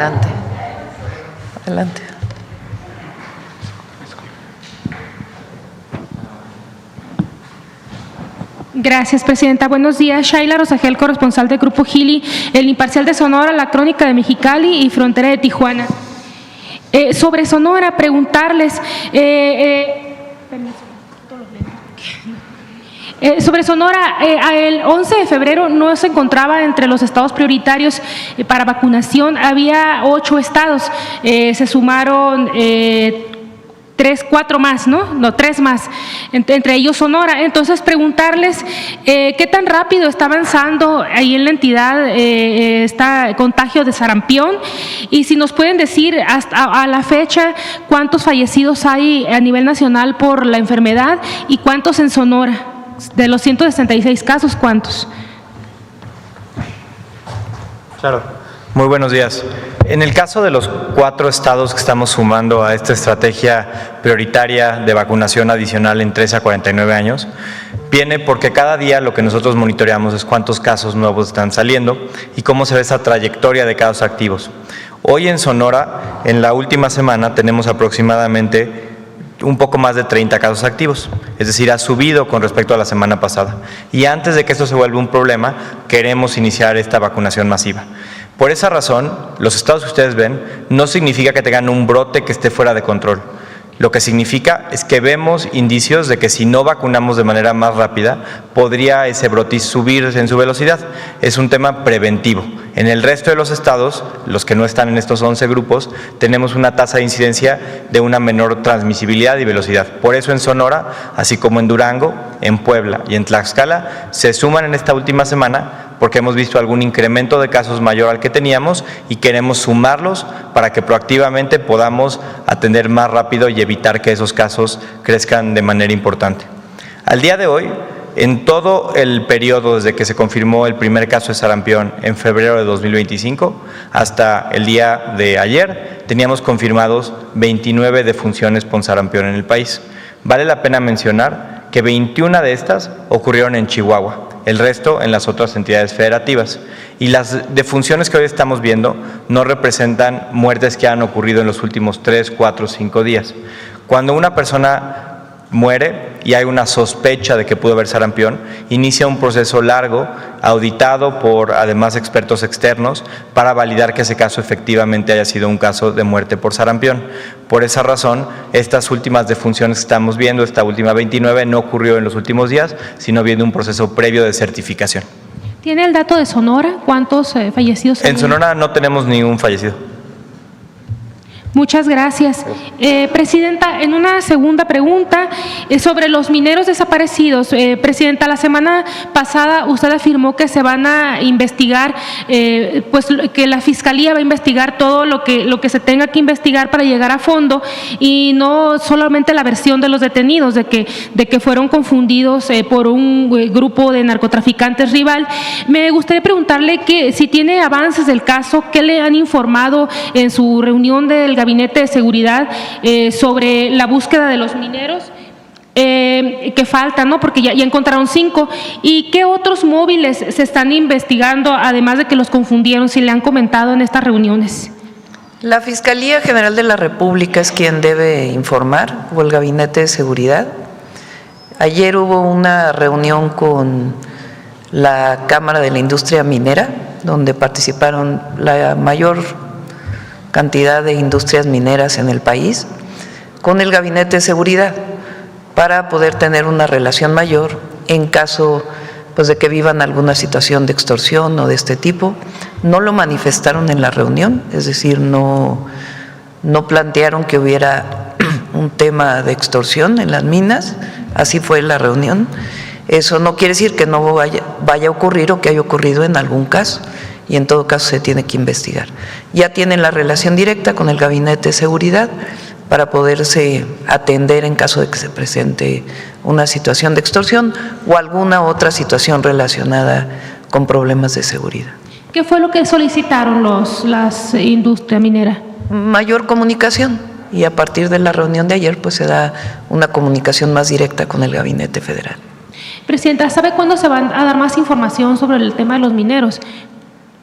Adelante. Adelante. Gracias, presidenta. Buenos días. Shaila Rosagel, corresponsal del Grupo Gili, El Imparcial de Sonora, La Crónica de Mexicali y Frontera de Tijuana. Sobre Sonora, preguntarles… sobre Sonora, el 11 de febrero no se encontraba entre los estados prioritarios para vacunación. Había 8 estados, se sumaron 4 más, ¿no? No, 3 más, entre ellos Sonora. Entonces, preguntarles qué tan rápido está avanzando ahí en la entidad este contagio de sarampión, y si nos pueden decir hasta a la fecha cuántos fallecidos hay a nivel nacional por la enfermedad y cuántos en Sonora. De los 166 casos, ¿cuántos? Claro. Muy buenos días. En el caso de los 4 estados que estamos sumando a esta estrategia prioritaria de vacunación adicional en 13 a 49 años, viene porque cada día lo que nosotros monitoreamos es cuántos casos nuevos están saliendo y cómo se ve esa trayectoria de casos activos. Hoy en Sonora, en la última semana, tenemos aproximadamente un poco más de 30 casos activos, es decir, ha subido con respecto a la semana pasada. Y antes de que esto se vuelva un problema, queremos iniciar esta vacunación masiva. Por esa razón, los estados que ustedes ven no significa que tengan un brote que esté fuera de control. Lo que significa es que vemos indicios de que si no vacunamos de manera más rápida, podría ese brote subir en su velocidad. Es un tema preventivo. En el resto de los estados, los que no están en estos 11 grupos, tenemos una tasa de incidencia de una menor transmisibilidad y velocidad. Por eso en Sonora, así como en Durango, en Puebla y en Tlaxcala, se suman en esta última semana porque hemos visto algún incremento de casos mayor al que teníamos y queremos sumarlos para que proactivamente podamos atender más rápido y evitar que esos casos crezcan de manera importante. Al día de hoy, en todo el periodo desde que se confirmó el primer caso de sarampión en febrero de 2025 hasta el día de ayer, teníamos confirmados 29 defunciones por sarampión en el país. Vale la pena mencionar que 21 de estas ocurrieron en Chihuahua, el resto en las otras entidades federativas. Y las defunciones que hoy estamos viendo no representan muertes que han ocurrido en los últimos 3, 4, 5 días. Cuando una persona muere y hay una sospecha de que pudo haber sarampión, inicia un proceso largo, auditado por además expertos externos, para validar que ese caso efectivamente haya sido un caso de muerte por sarampión. Por esa razón, estas últimas defunciones que estamos viendo, esta última 29, no ocurrió en los últimos días, sino viene un proceso previo de certificación. ¿Tiene el dato de Sonora? ¿Cuántos fallecidos? En Sonora no tenemos ningún fallecido. Muchas gracias. Presidenta, en una segunda pregunta sobre los mineros desaparecidos. Presidenta, la semana pasada usted afirmó que se van a investigar, pues que la Fiscalía va a investigar todo lo que se tenga que investigar para llegar a fondo, y no solamente la versión de los detenidos, de que fueron confundidos por un grupo de narcotraficantes rival. Me gustaría preguntarle que si tiene avances del caso, ¿qué le han informado en su reunión del Gabinete de Seguridad sobre la búsqueda de los mineros que faltan, ¿no? Porque ya encontraron 5. ¿Y qué otros móviles se están investigando, además de que los confundieron, si le han comentado en estas reuniones? La Fiscalía General de la República es quien debe informar, o el Gabinete de Seguridad. Ayer hubo una reunión con la Cámara de la Industria Minera, donde participaron la mayor cantidad de industrias mineras en el país, con el Gabinete de Seguridad, para poder tener una relación mayor en caso pues de que vivan alguna situación de extorsión o de este tipo. No lo manifestaron en la reunión, es decir, no plantearon que hubiera un tema de extorsión en las minas, así fue la reunión. Eso no quiere decir que no vaya a ocurrir o que haya ocurrido en algún caso, y en todo caso se tiene que investigar. Ya tienen la relación directa con el Gabinete de Seguridad para poderse atender en caso de que se presente una situación de extorsión o alguna otra situación relacionada con problemas de seguridad. ¿Qué fue lo que solicitaron las industrias mineras? Mayor comunicación, y a partir de la reunión de ayer pues se da una comunicación más directa con el Gabinete Federal. Presidenta, ¿sabe cuándo se va a dar más información sobre el tema de los mineros?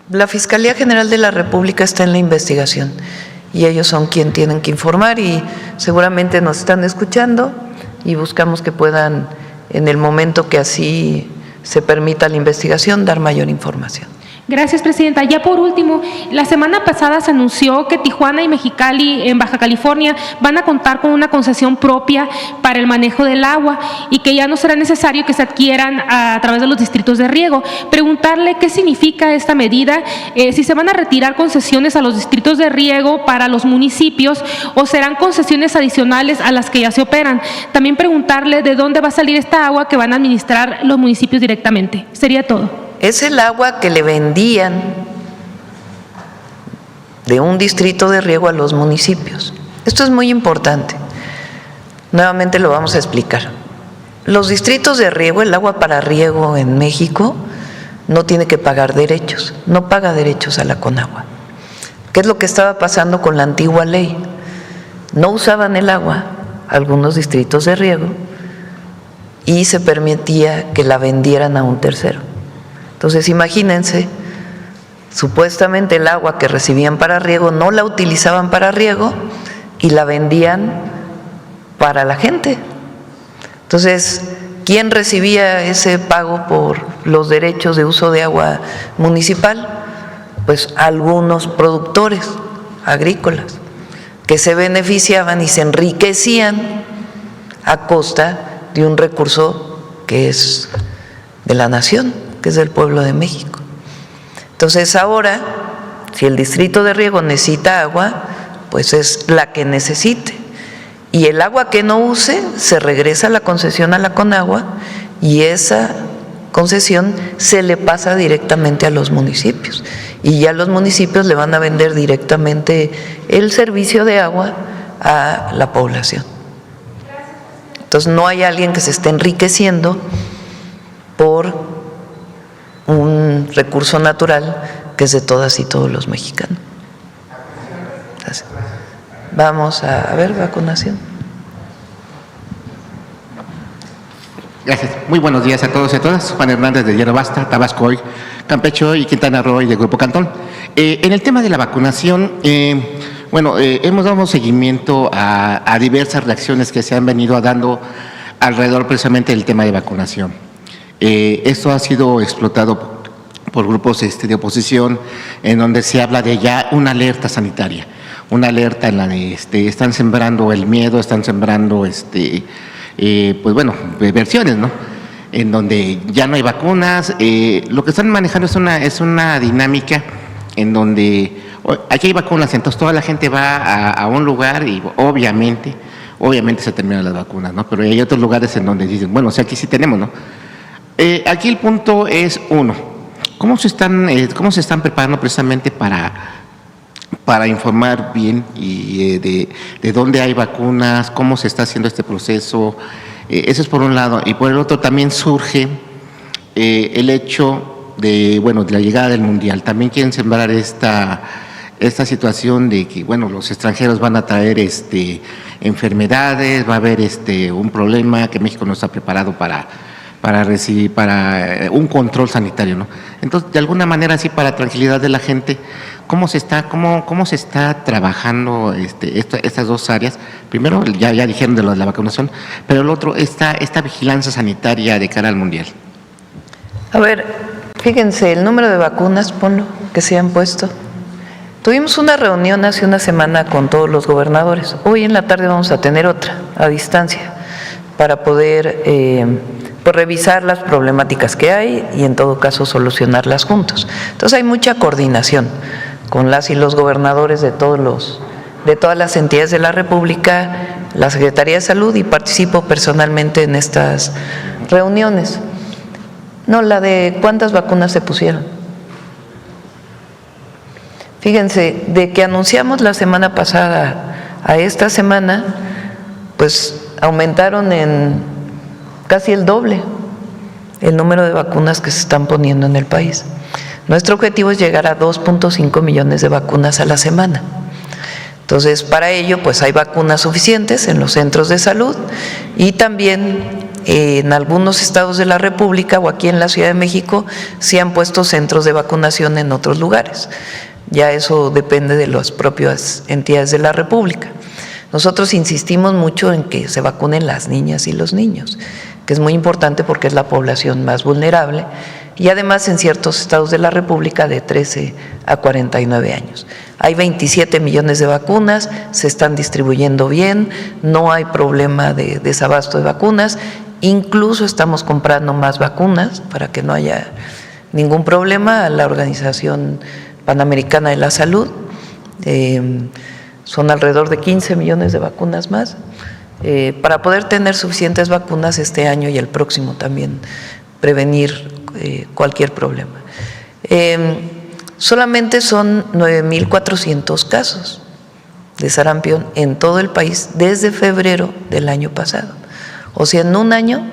La Fiscalía General de la República está en la investigación y ellos son quienes tienen que informar y seguramente nos están escuchando y buscamos que puedan, en el momento que así se permita la investigación, dar mayor información. Gracias, Presidenta. Ya por último, la semana pasada se anunció que Tijuana y Mexicali, en Baja California, van a contar con una concesión propia para el manejo del agua y que ya no será necesario que se adquieran a través de los distritos de riego. Preguntarle qué significa esta medida, si se van a retirar concesiones a los distritos de riego para los municipios o serán concesiones adicionales a las que ya se operan. También preguntarle de dónde va a salir esta agua que van a administrar los municipios directamente. Sería todo. Es el agua que le vendían de un distrito de riego a los municipios. Esto es muy importante. Nuevamente lo vamos a explicar. Los distritos de riego, el agua para riego en México, no tiene que pagar derechos, no paga derechos a la Conagua. ¿Qué es lo que estaba pasando con la antigua ley? No usaban el agua algunos distritos de riego y se permitía que la vendieran a un tercero. Entonces, imagínense, supuestamente el agua que recibían para riego no la utilizaban para riego y la vendían para la gente. Entonces, ¿quién recibía ese pago por los derechos de uso de agua municipal? Pues algunos productores agrícolas que se beneficiaban y se enriquecían a costa de un recurso que es de la nación, que es del pueblo de México. Entonces ahora, si el distrito de riego necesita agua, pues es la que necesite. Y el agua que no use, se regresa la concesión a la Conagua y esa concesión se le pasa directamente a los municipios. Y ya los municipios le van a vender directamente el servicio de agua a la población. Entonces no hay alguien que se esté enriqueciendo por un recurso natural que es de todas y todos los mexicanos. Gracias. Vamos a ver, vacunación. Gracias. Muy buenos días a todos y a todas. Juan Hernández de Diario Basta, Tabasco Hoy, Campeche y Quintana Roo y de Grupo Cantón. En el tema de la vacunación, hemos dado seguimiento a diversas reacciones que se han venido dando alrededor precisamente del tema de vacunación. Esto ha sido explotado por grupos de oposición en donde se habla de ya una alerta sanitaria, una alerta en la de están sembrando el miedo, están sembrando versiones, ¿no? En donde ya no hay vacunas. Lo que están manejando es una dinámica en donde aquí hay vacunas, entonces toda la gente va a un lugar y obviamente se terminan las vacunas, ¿no? Pero hay otros lugares en donde dicen, bueno, o sea, aquí sí tenemos, ¿no? Aquí el punto es uno, ¿cómo se están preparando precisamente para informar bien y de dónde hay vacunas, cómo se está haciendo este proceso? Eso es por un lado. Y por el otro también surge el hecho de la llegada del Mundial. También quieren sembrar esta situación de que, los extranjeros van a traer enfermedades, va a haber un problema que México no está preparado para un control sanitario, ¿no? Entonces, de alguna manera, sí, para tranquilidad de la gente, ¿cómo se está trabajando estas dos áreas? Primero, ya dijeron de lo de la vacunación, pero el otro, esta vigilancia sanitaria de cara al Mundial. A ver, fíjense, el número de vacunas, ponlo, que se han puesto. Tuvimos una reunión hace una semana con todos los gobernadores. Hoy en la tarde vamos a tener otra, a distancia, para poder revisar las problemáticas que hay y en todo caso solucionarlas juntos. Entonces hay mucha coordinación con las y los gobernadores de todas las entidades de la República, la Secretaría de Salud, y participo personalmente en estas reuniones. No, la de cuántas vacunas se pusieron. Fíjense, de que anunciamos la semana pasada a esta semana, pues aumentaron en casi el doble el número de vacunas que se están poniendo en el país. Nuestro objetivo es llegar a 2.5 millones de vacunas a la semana. Entonces, para ello, pues hay vacunas suficientes en los centros de salud y también en algunos estados de la República o aquí en la Ciudad de México se han puesto centros de vacunación en otros lugares. Ya eso depende de las propias entidades de la República. Nosotros insistimos mucho en que se vacunen las niñas y los niños, que es muy importante porque es la población más vulnerable, y además en ciertos estados de la República de 13 a 49 años. Hay 27 millones de vacunas, se están distribuyendo bien, no hay problema de desabasto de vacunas, incluso estamos comprando más vacunas para que no haya ningún problema a la Organización Panamericana de la Salud. Son alrededor de 15 millones de vacunas más, para poder tener suficientes vacunas este año y el próximo también, prevenir cualquier problema. Solamente son 9,400 casos de sarampión en todo el país desde febrero del año pasado. O sea, en un año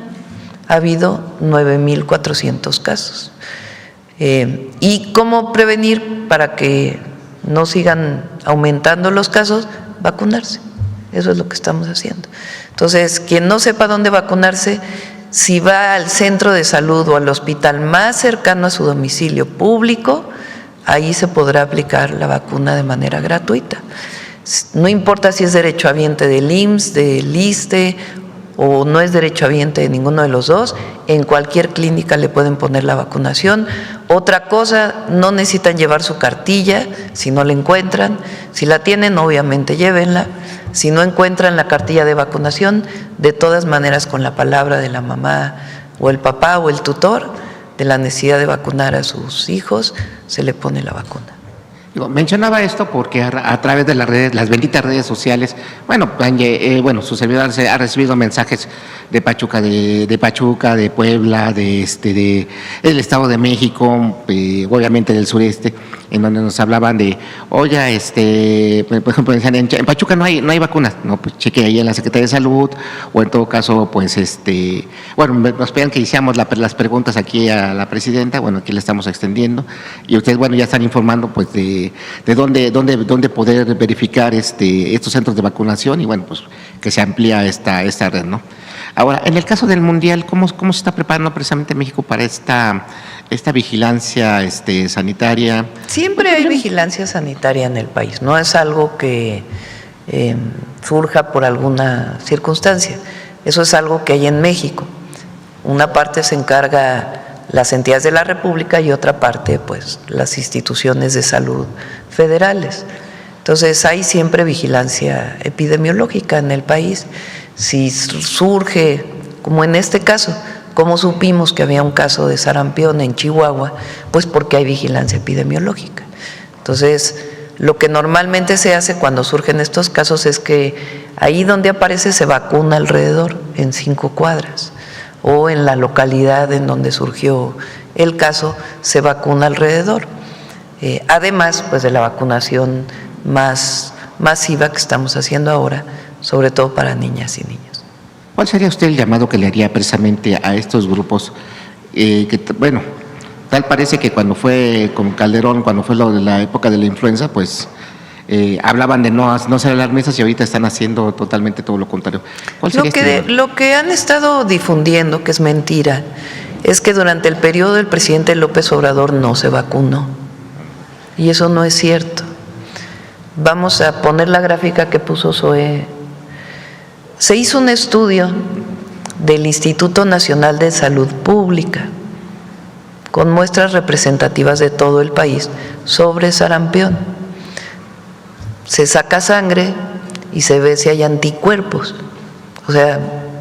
ha habido 9,400 casos. ¿Y cómo prevenir para que no sigan aumentando los casos? Vacunarse. Eso es lo que estamos haciendo. Entonces, quien no sepa dónde vacunarse, si va al centro de salud o al hospital más cercano a su domicilio público, ahí se podrá aplicar la vacuna de manera gratuita. No importa si es derechohabiente del IMSS, del ISSSTE o no es derechohabiente de ninguno de los dos, en cualquier clínica le pueden poner la vacunación. Otra cosa, no necesitan llevar su cartilla si no la encuentran. Si la tienen, obviamente llévenla. Si no encuentran la cartilla de vacunación, de todas maneras con la palabra de la mamá o el papá o el tutor de la necesidad de vacunar a sus hijos, se le pone la vacuna. Mencionaba esto porque a través de las redes, las benditas redes sociales, su servidor ha recibido mensajes de Pachuca, de Puebla, del Estado de México, obviamente del sureste, en donde nos hablaban de, oye, por ejemplo, decían, en Pachuca no hay vacunas. No, pues cheque ahí en la Secretaría de Salud, o en todo caso, pues, nos pedían que hiciéramos las preguntas aquí a la presidenta, bueno, aquí le estamos extendiendo, y ustedes, ya están informando, pues, de dónde poder verificar estos centros de vacunación, y bueno, pues, que se amplía esta red, ¿no? Ahora, en el caso del Mundial, ¿cómo se está preparando precisamente México para esta vigilancia sanitaria? Siempre hay vigilancia sanitaria en el país, no es algo que surja por alguna circunstancia, eso es algo que hay en México. Una parte se encarga las entidades de la República y otra parte, pues, las instituciones de salud federales. Entonces, hay siempre vigilancia epidemiológica en el país. Si surge, como en este caso, ¿cómo supimos que había un caso de sarampión en Chihuahua? Pues porque hay vigilancia epidemiológica. Entonces, lo que normalmente se hace cuando surgen estos casos es que ahí donde aparece se vacuna alrededor, en 5 cuadras, o en la localidad en donde surgió el caso se vacuna alrededor. Además, pues, de la vacunación más masiva que estamos haciendo ahora, sobre todo para niñas y niños. ¿Cuál sería usted el llamado que le haría precisamente a estos grupos? Tal parece que cuando fue con Calderón, cuando fue lo de la época de la influenza, pues hablaban de no ser alarmistas y ahorita están haciendo totalmente todo lo contrario. ¿Cuál sería lo que han estado difundiendo, que es mentira, es que durante el periodo del presidente López Obrador no se vacunó. Y eso no es cierto. Vamos a poner la gráfica que puso Zoé. Se hizo un estudio del Instituto Nacional de Salud Pública con muestras representativas de todo el país sobre sarampión. Se saca sangre y se ve si hay anticuerpos. O sea,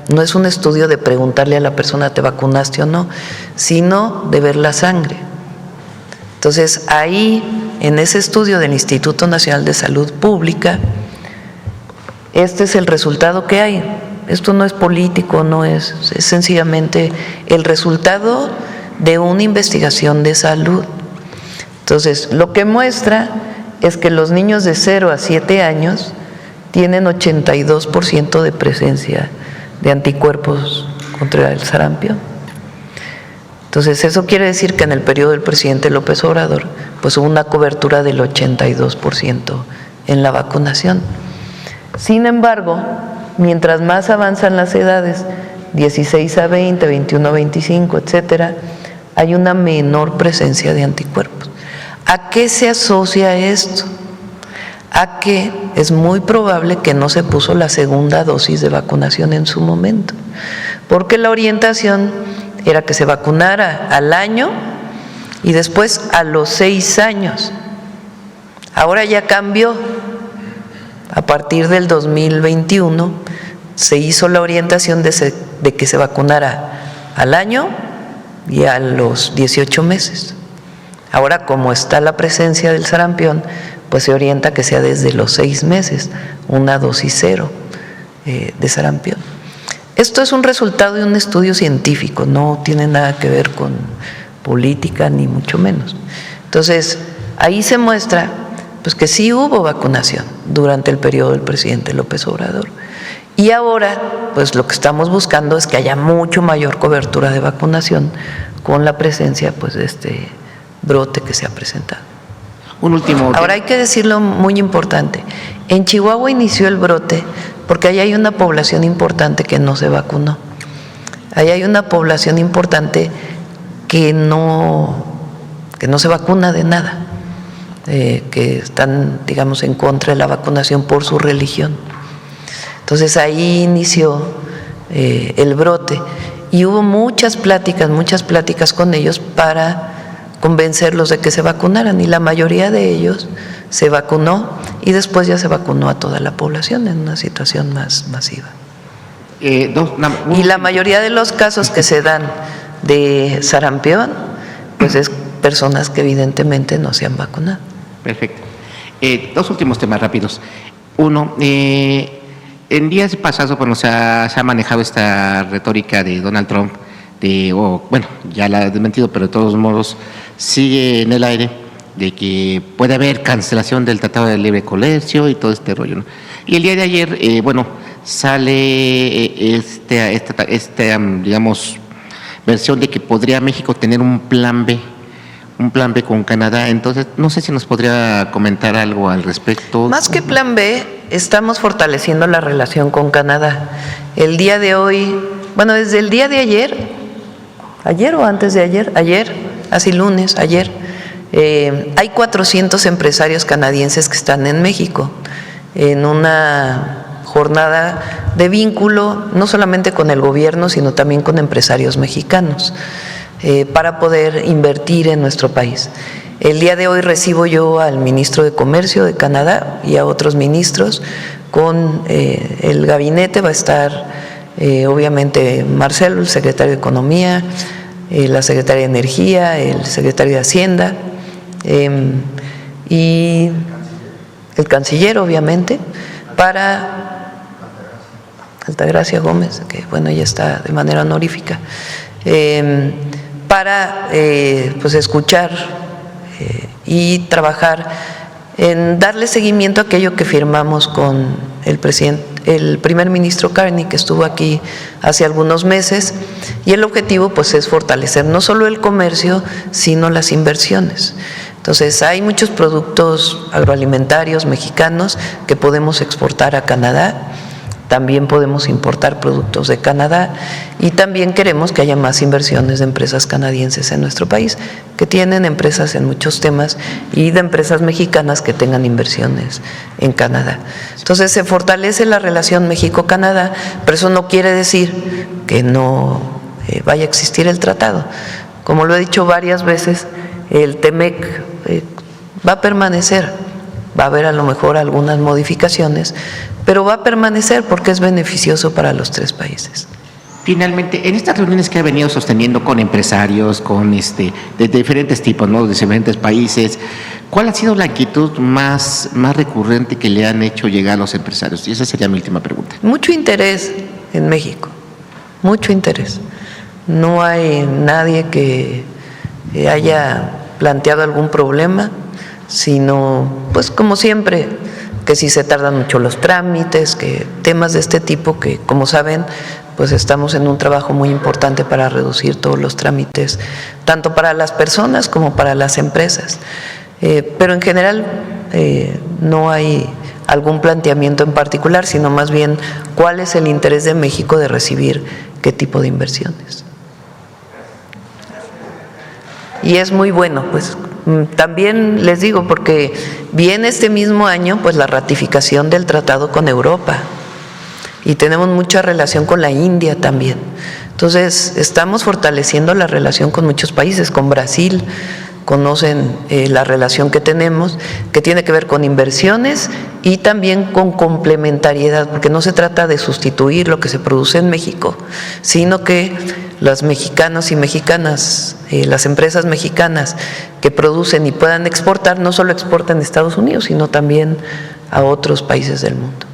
no es un estudio de preguntarle a la persona, ¿te vacunaste o no?, sino de ver la sangre. Entonces, ahí, en ese estudio del Instituto Nacional de Salud Pública, este es el resultado que hay. Esto no es político, es sencillamente el resultado de una investigación de salud. Entonces, lo que muestra es que los niños de 0 a 7 años tienen 82% de presencia de anticuerpos contra el sarampión. Entonces, eso quiere decir que en el periodo del presidente López Obrador, pues hubo una cobertura del 82% en la vacunación. Sin embargo, mientras más avanzan las edades, 16 a 20, 21 a 25, etcétera, hay una menor presencia de anticuerpos. ¿A qué se asocia esto? A que es muy probable que no se puso la segunda dosis de vacunación en su momento, porque la orientación era que se vacunara al año y después a los 6 años. Ahora ya cambió. A partir del 2021 se hizo la orientación de que se vacunara al año y a los 18 meses. Ahora, como está la presencia del sarampión, pues se orienta que sea desde los 6 meses, una dosis cero de sarampión. Esto es un resultado de un estudio científico, no tiene nada que ver con política ni mucho menos. Entonces, ahí se muestra pues que sí hubo vacunación durante el periodo del presidente López Obrador. Y ahora, pues lo que estamos buscando es que haya mucho mayor cobertura de vacunación con la presencia pues de este brote que se ha presentado. Un último. Ahora hay que decirlo muy importante. En Chihuahua inició el brote porque ahí hay una población importante que no se vacunó. Ahí hay una población importante que no se vacuna de nada, que están, digamos, en contra de la vacunación por su religión. Entonces ahí inició el brote y hubo muchas pláticas con ellos para convencerlos de que se vacunaran, y la mayoría de ellos se vacunó y después ya se vacunó a toda la población en una situación más masiva. Y la mayoría de los casos que se dan de sarampión, pues es personas que evidentemente no se han vacunado. Perfecto. 2 últimos temas rápidos. Uno, en días pasados, bueno, se ha manejado esta retórica de Donald Trump, bueno, ya la ha desmentido, pero de todos modos sigue en el aire, de que puede haber cancelación del Tratado de Libre Comercio y todo este rollo, ¿no? Y el día de ayer, bueno, sale digamos, versión de que podría México tener un plan B con Canadá. Entonces, no sé si nos podría comentar algo al respecto. Más que plan B, estamos fortaleciendo la relación con Canadá. El día de hoy, bueno, desde el día de ayer o antes de ayer, así lunes, ayer, hay 400 empresarios canadienses que están en México en una jornada de vínculo, no solamente con el gobierno, sino también con empresarios mexicanos, para poder invertir en nuestro país. El día de hoy recibo yo al ministro de Comercio de Canadá y a otros ministros. Con el gabinete va a estar obviamente Marcelo, el secretario de Economía, la secretaria de Energía, el secretario de Hacienda y el canciller, obviamente, para Altagracia Gómez, que bueno, ya está de manera honorífica, para pues escuchar y trabajar en darle seguimiento a aquello que firmamos con el primer ministro Carney, que estuvo aquí hace algunos meses, y el objetivo pues es fortalecer no solo el comercio, sino las inversiones. Entonces hay muchos productos agroalimentarios mexicanos que podemos exportar a Canadá. También podemos importar productos de Canadá y también queremos que haya más inversiones de empresas canadienses en nuestro país, que tienen empresas en muchos temas, y de empresas mexicanas que tengan inversiones en Canadá. Entonces se fortalece la relación México-Canadá, pero eso no quiere decir que no vaya a existir el tratado. Como lo he dicho varias veces, el TEMEC va a permanecer. Va a haber a lo mejor algunas modificaciones, pero va a permanecer porque es beneficioso para los 3 países. Finalmente, en estas reuniones que ha venido sosteniendo con empresarios, con de diferentes tipos, ¿no?, de diferentes países, ¿cuál ha sido la inquietud más recurrente que le han hecho llegar a los empresarios? Y esa sería mi última pregunta. Mucho interés en México, mucho interés. No hay nadie que haya planteado algún problema, sino, pues como siempre, que si se tardan mucho los trámites, que temas de este tipo que, como saben, pues estamos en un trabajo muy importante para reducir todos los trámites, tanto para las personas como para las empresas. Pero en general no hay algún planteamiento en particular, sino más bien cuál es el interés de México de recibir qué tipo de inversiones. Y es muy bueno, pues también les digo, porque viene este mismo año pues la ratificación del tratado con Europa y tenemos mucha relación con la India también. Entonces estamos fortaleciendo la relación con muchos países, con Brasil, conocen la relación que tenemos, que tiene que ver con inversiones y también con complementariedad, porque no se trata de sustituir lo que se produce en México, sino que los mexicanos y mexicanas, las empresas mexicanas que producen y puedan exportar, no solo exportan a Estados Unidos, sino también a otros países del mundo.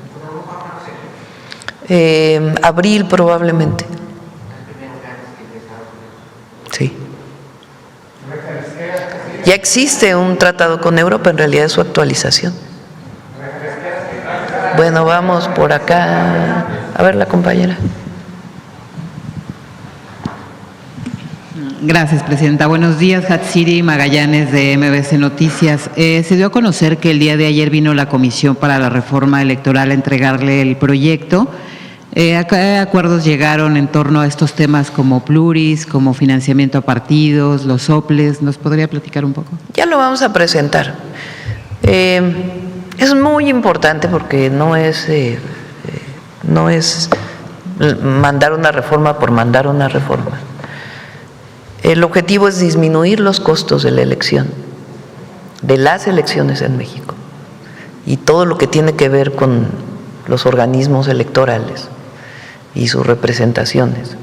Abril probablemente. Sí. Ya existe un tratado con Europa, en realidad es su actualización. Bueno, vamos por acá. A ver, la compañera. Gracias, presidenta. Buenos días, Hatsiri Magallanes de MBC Noticias. Se dio a conocer que el día de ayer vino la Comisión para la Reforma Electoral a entregarle el proyecto. ¿A qué acuerdos llegaron en torno a estos temas como pluris, como financiamiento a partidos, los soples? ¿Nos podría platicar un poco? Ya lo vamos a presentar. Es muy importante porque no es mandar una reforma por mandar una reforma. El objetivo es disminuir los costos de la elección, de las elecciones en México y todo lo que tiene que ver con los organismos electorales y sus representaciones,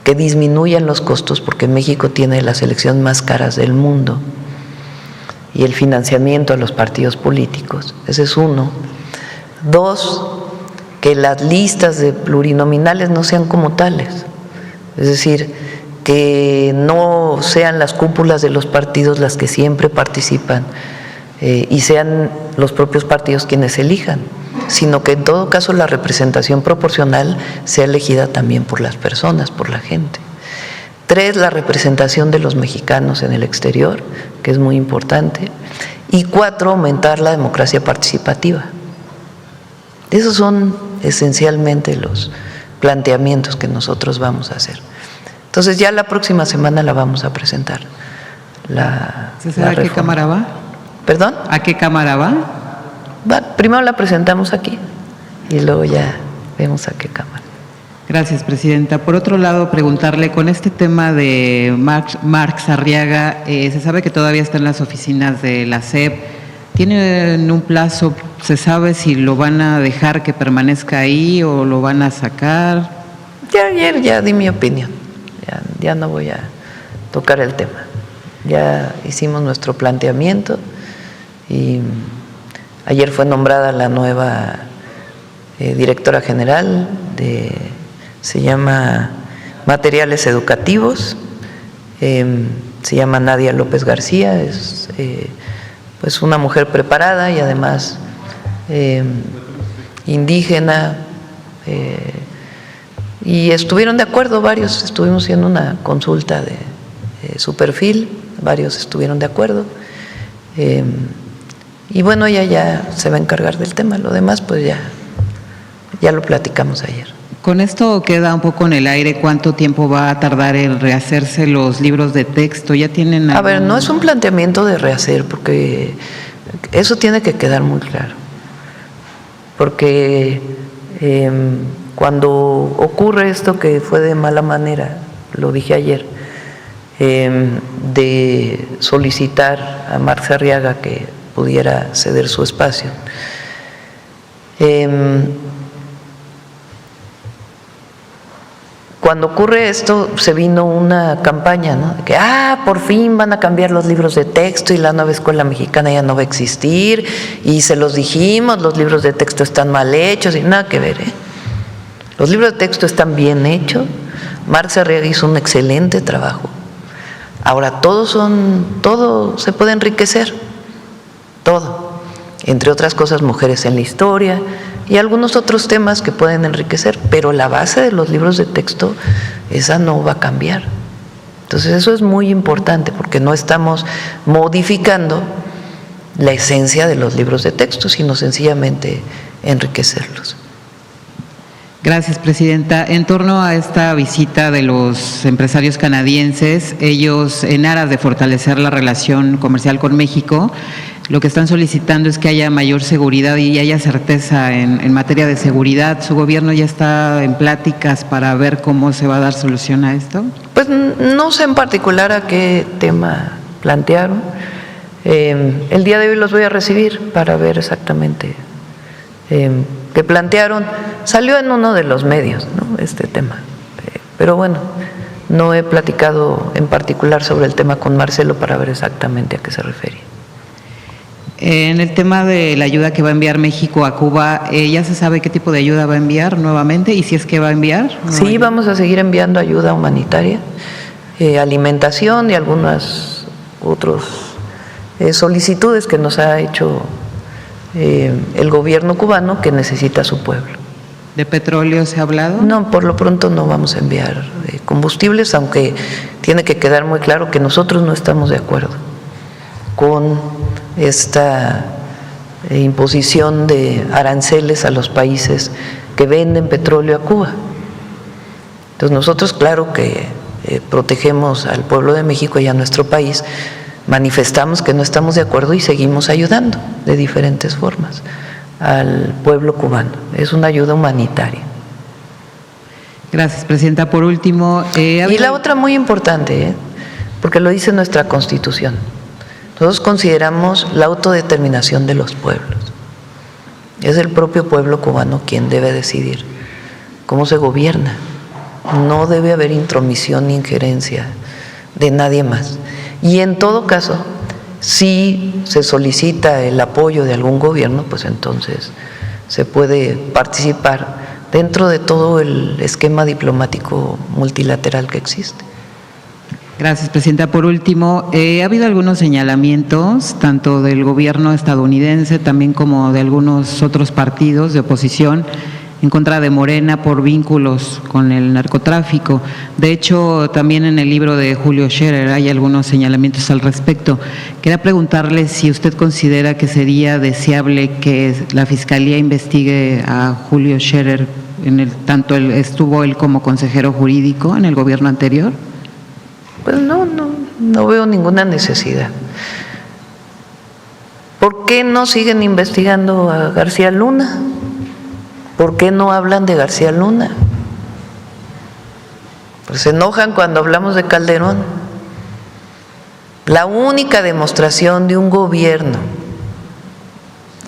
que disminuyan los costos porque México tiene las elecciones más caras del mundo y el financiamiento a los partidos políticos. Ese es uno. Dos, que las listas de plurinominales no sean como tales, es decir, que no sean las cúpulas de los partidos las que siempre participan y sean los propios partidos quienes elijan, sino que en todo caso la representación proporcional sea elegida también por las personas, por la gente. Tres, la representación de los mexicanos en el exterior, que es muy importante. Y cuatro, aumentar la democracia participativa. Esos son esencialmente los planteamientos que nosotros vamos a hacer. Entonces ya la próxima semana la vamos a presentar. ¿Se sabe a qué cámara va? ¿Perdón? ¿A qué cámara va? Primero la presentamos aquí y luego ya vemos a qué cámara. Gracias, presidenta. Por otro lado, preguntarle, con este tema de Marx Arriaga, se sabe que todavía está en las oficinas de la SEP. ¿Tienen un plazo? ¿Se sabe si lo van a dejar que permanezca ahí o lo van a sacar? Ya ayer ya di mi opinión. Ya no voy a tocar el tema. Ya hicimos nuestro planteamiento y ayer fue nombrada la nueva directora general se llama Materiales Educativos, se llama Nadia López García, es pues una mujer preparada y además indígena, y estuvieron de acuerdo varios, estuvimos haciendo una consulta de su perfil, varios estuvieron de acuerdo, y bueno, ella ya se va a encargar del tema, lo demás pues ya lo platicamos ayer. Con esto queda un poco en el aire, ¿cuánto tiempo va a tardar en rehacerse los libros de texto? ¿Ya tienen algún... A ver, no es un planteamiento de rehacer, porque eso tiene que quedar muy claro, porque cuando ocurre esto que fue de mala manera, lo dije ayer, de solicitar a Marx Arriaga que pudiera ceder su espacio, cuando ocurre esto se vino una campaña, ¿no? De que por fin van a cambiar los libros de texto y la nueva escuela mexicana ya no va a existir y se los dijimos, los libros de texto están mal hechos y nada que ver, Los libros de texto están bien hechos, Marx Arriaga hizo un excelente trabajo. Ahora todo se puede enriquecer, todo, entre otras cosas mujeres en la historia y algunos otros temas que pueden enriquecer, pero la base de los libros de texto, esa no va a cambiar. Entonces eso es muy importante porque no estamos modificando la esencia de los libros de texto, sino sencillamente enriquecerlos. Gracias, Presidenta. En torno a esta visita de los empresarios canadienses, ellos, en aras de fortalecer la relación comercial con México, lo que están solicitando es que haya mayor seguridad y haya certeza en materia de seguridad. ¿Su gobierno ya está en pláticas para ver cómo se va a dar solución a esto? Pues no sé en particular a qué tema plantearon. El día de hoy los voy a recibir para ver exactamente qué plantearon. Salió en uno de los medios, ¿no?, este tema. Pero bueno, no he platicado en particular sobre el tema con Marcelo para ver exactamente a qué se refiere. En el tema de la ayuda que va a enviar México a Cuba, ¿ya se sabe qué tipo de ayuda va a enviar nuevamente y si es que va a enviar? Sí, vamos a seguir enviando ayuda humanitaria, alimentación y algunas otras solicitudes que nos ha hecho el gobierno cubano que necesita su pueblo. ¿De petróleo se ha hablado? No, por lo pronto no vamos a enviar combustibles, aunque tiene que quedar muy claro que nosotros no estamos de acuerdo con esta imposición de aranceles a los países que venden petróleo a Cuba. Entonces nosotros, claro que protegemos al pueblo de México y a nuestro país, manifestamos que no estamos de acuerdo y seguimos ayudando de diferentes formas al pueblo cubano. Es una ayuda humanitaria. Gracias, Presidenta. Por último… y la otra muy importante, porque lo dice nuestra Constitución. Nosotros consideramos la autodeterminación de los pueblos. Es el propio pueblo cubano quien debe decidir cómo se gobierna. No debe haber intromisión ni injerencia de nadie más. Y en todo caso, si se solicita el apoyo de algún gobierno, pues entonces se puede participar dentro de todo el esquema diplomático multilateral que existe. Gracias, Presidenta. Por último, ha habido algunos señalamientos, tanto del gobierno estadounidense también como de algunos otros partidos de oposición, en contra de Morena por vínculos con el narcotráfico. De hecho, también en el libro de Julio Scherer hay algunos señalamientos al respecto. Quería preguntarle si usted considera que sería deseable que la Fiscalía investigue a Julio Scherer, tanto estuvo él como consejero jurídico en el gobierno anterior. Pues no veo ninguna necesidad. ¿Por qué no siguen investigando a García Luna? ¿Por qué no hablan de García Luna? Pues se enojan cuando hablamos de Calderón. La única demostración de un gobierno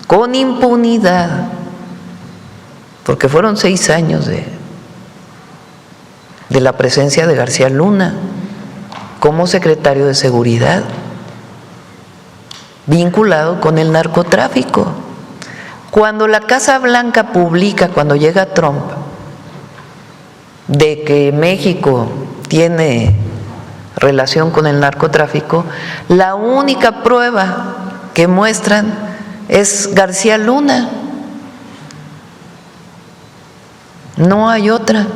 con impunidad, porque fueron 6 años de la presencia de García Luna como secretario de Seguridad, vinculado con el narcotráfico. Cuando la Casa Blanca publica, cuando llega Trump, de que México tiene relación con el narcotráfico, la única prueba que muestran es García Luna. No hay otra.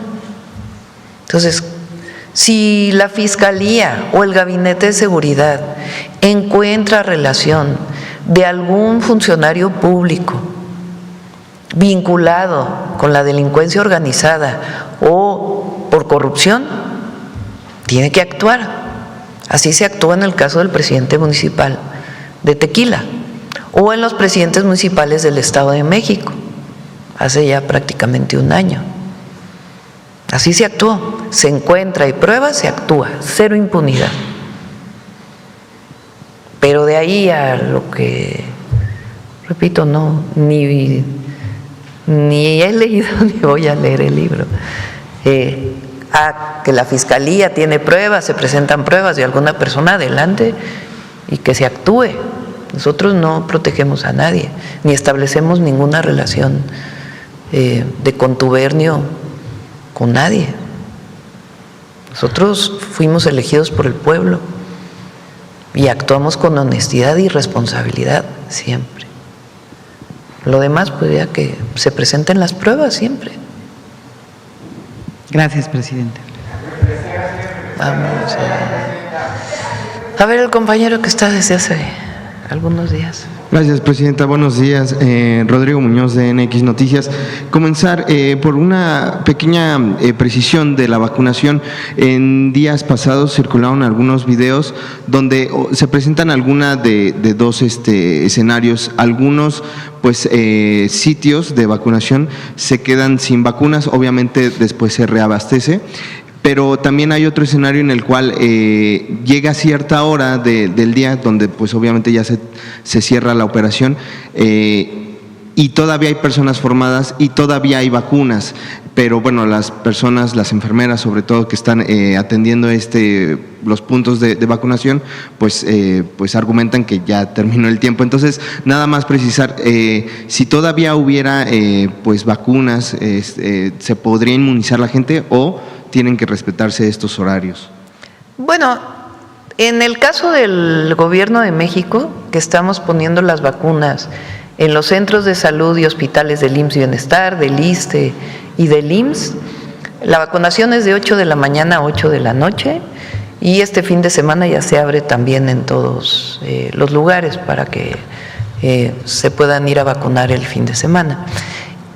Entonces, si la Fiscalía o el Gabinete de Seguridad encuentra relación de algún funcionario público vinculado con la delincuencia organizada o por corrupción, tiene que actuar. Así se actuó en el caso del presidente municipal de Tequila o en los presidentes municipales del Estado de México, hace ya prácticamente 1 año. Así se actuó, se encuentra y prueba, se actúa, cero impunidad. Pero de ahí a lo que, repito, no, ni he leído ni voy a leer el libro, a que la Fiscalía tiene pruebas, se presentan pruebas de alguna persona, adelante, y que se actúe. Nosotros no protegemos a nadie, ni establecemos ninguna relación de contubernio con nadie. Nosotros fuimos elegidos por el pueblo y actuamos con honestidad y responsabilidad siempre. Lo demás, pues ya que se presenten las pruebas siempre. Gracias, Presidenta. Vamos a ver el compañero que está desde hace algunos días. Gracias, Presidenta. Buenos días. Rodrigo Muñoz, de NX Noticias. Comenzar por una pequeña precisión de la vacunación. En días pasados circularon algunos videos donde se presentan algunas de dos escenarios. Algunos sitios de vacunación se quedan sin vacunas, obviamente después se reabastece. Pero también hay otro escenario en el cual llega a cierta hora del día donde pues obviamente ya se cierra la operación y todavía hay personas formadas y todavía hay vacunas, pero bueno, las personas, las enfermeras sobre todo que están atendiendo los puntos de vacunación, pues argumentan que ya terminó el tiempo. Entonces, nada más precisar, si todavía hubiera vacunas, ¿se podría inmunizar la gente o tienen que respetarse estos horarios? Bueno, en el caso del Gobierno de México, que estamos poniendo las vacunas en los centros de salud y hospitales del IMSS Bienestar, del ISSSTE y del IMSS, la vacunación es de 8 de la mañana a 8 de la noche y este fin de semana ya se abre también en todos los lugares para que se puedan ir a vacunar el fin de semana.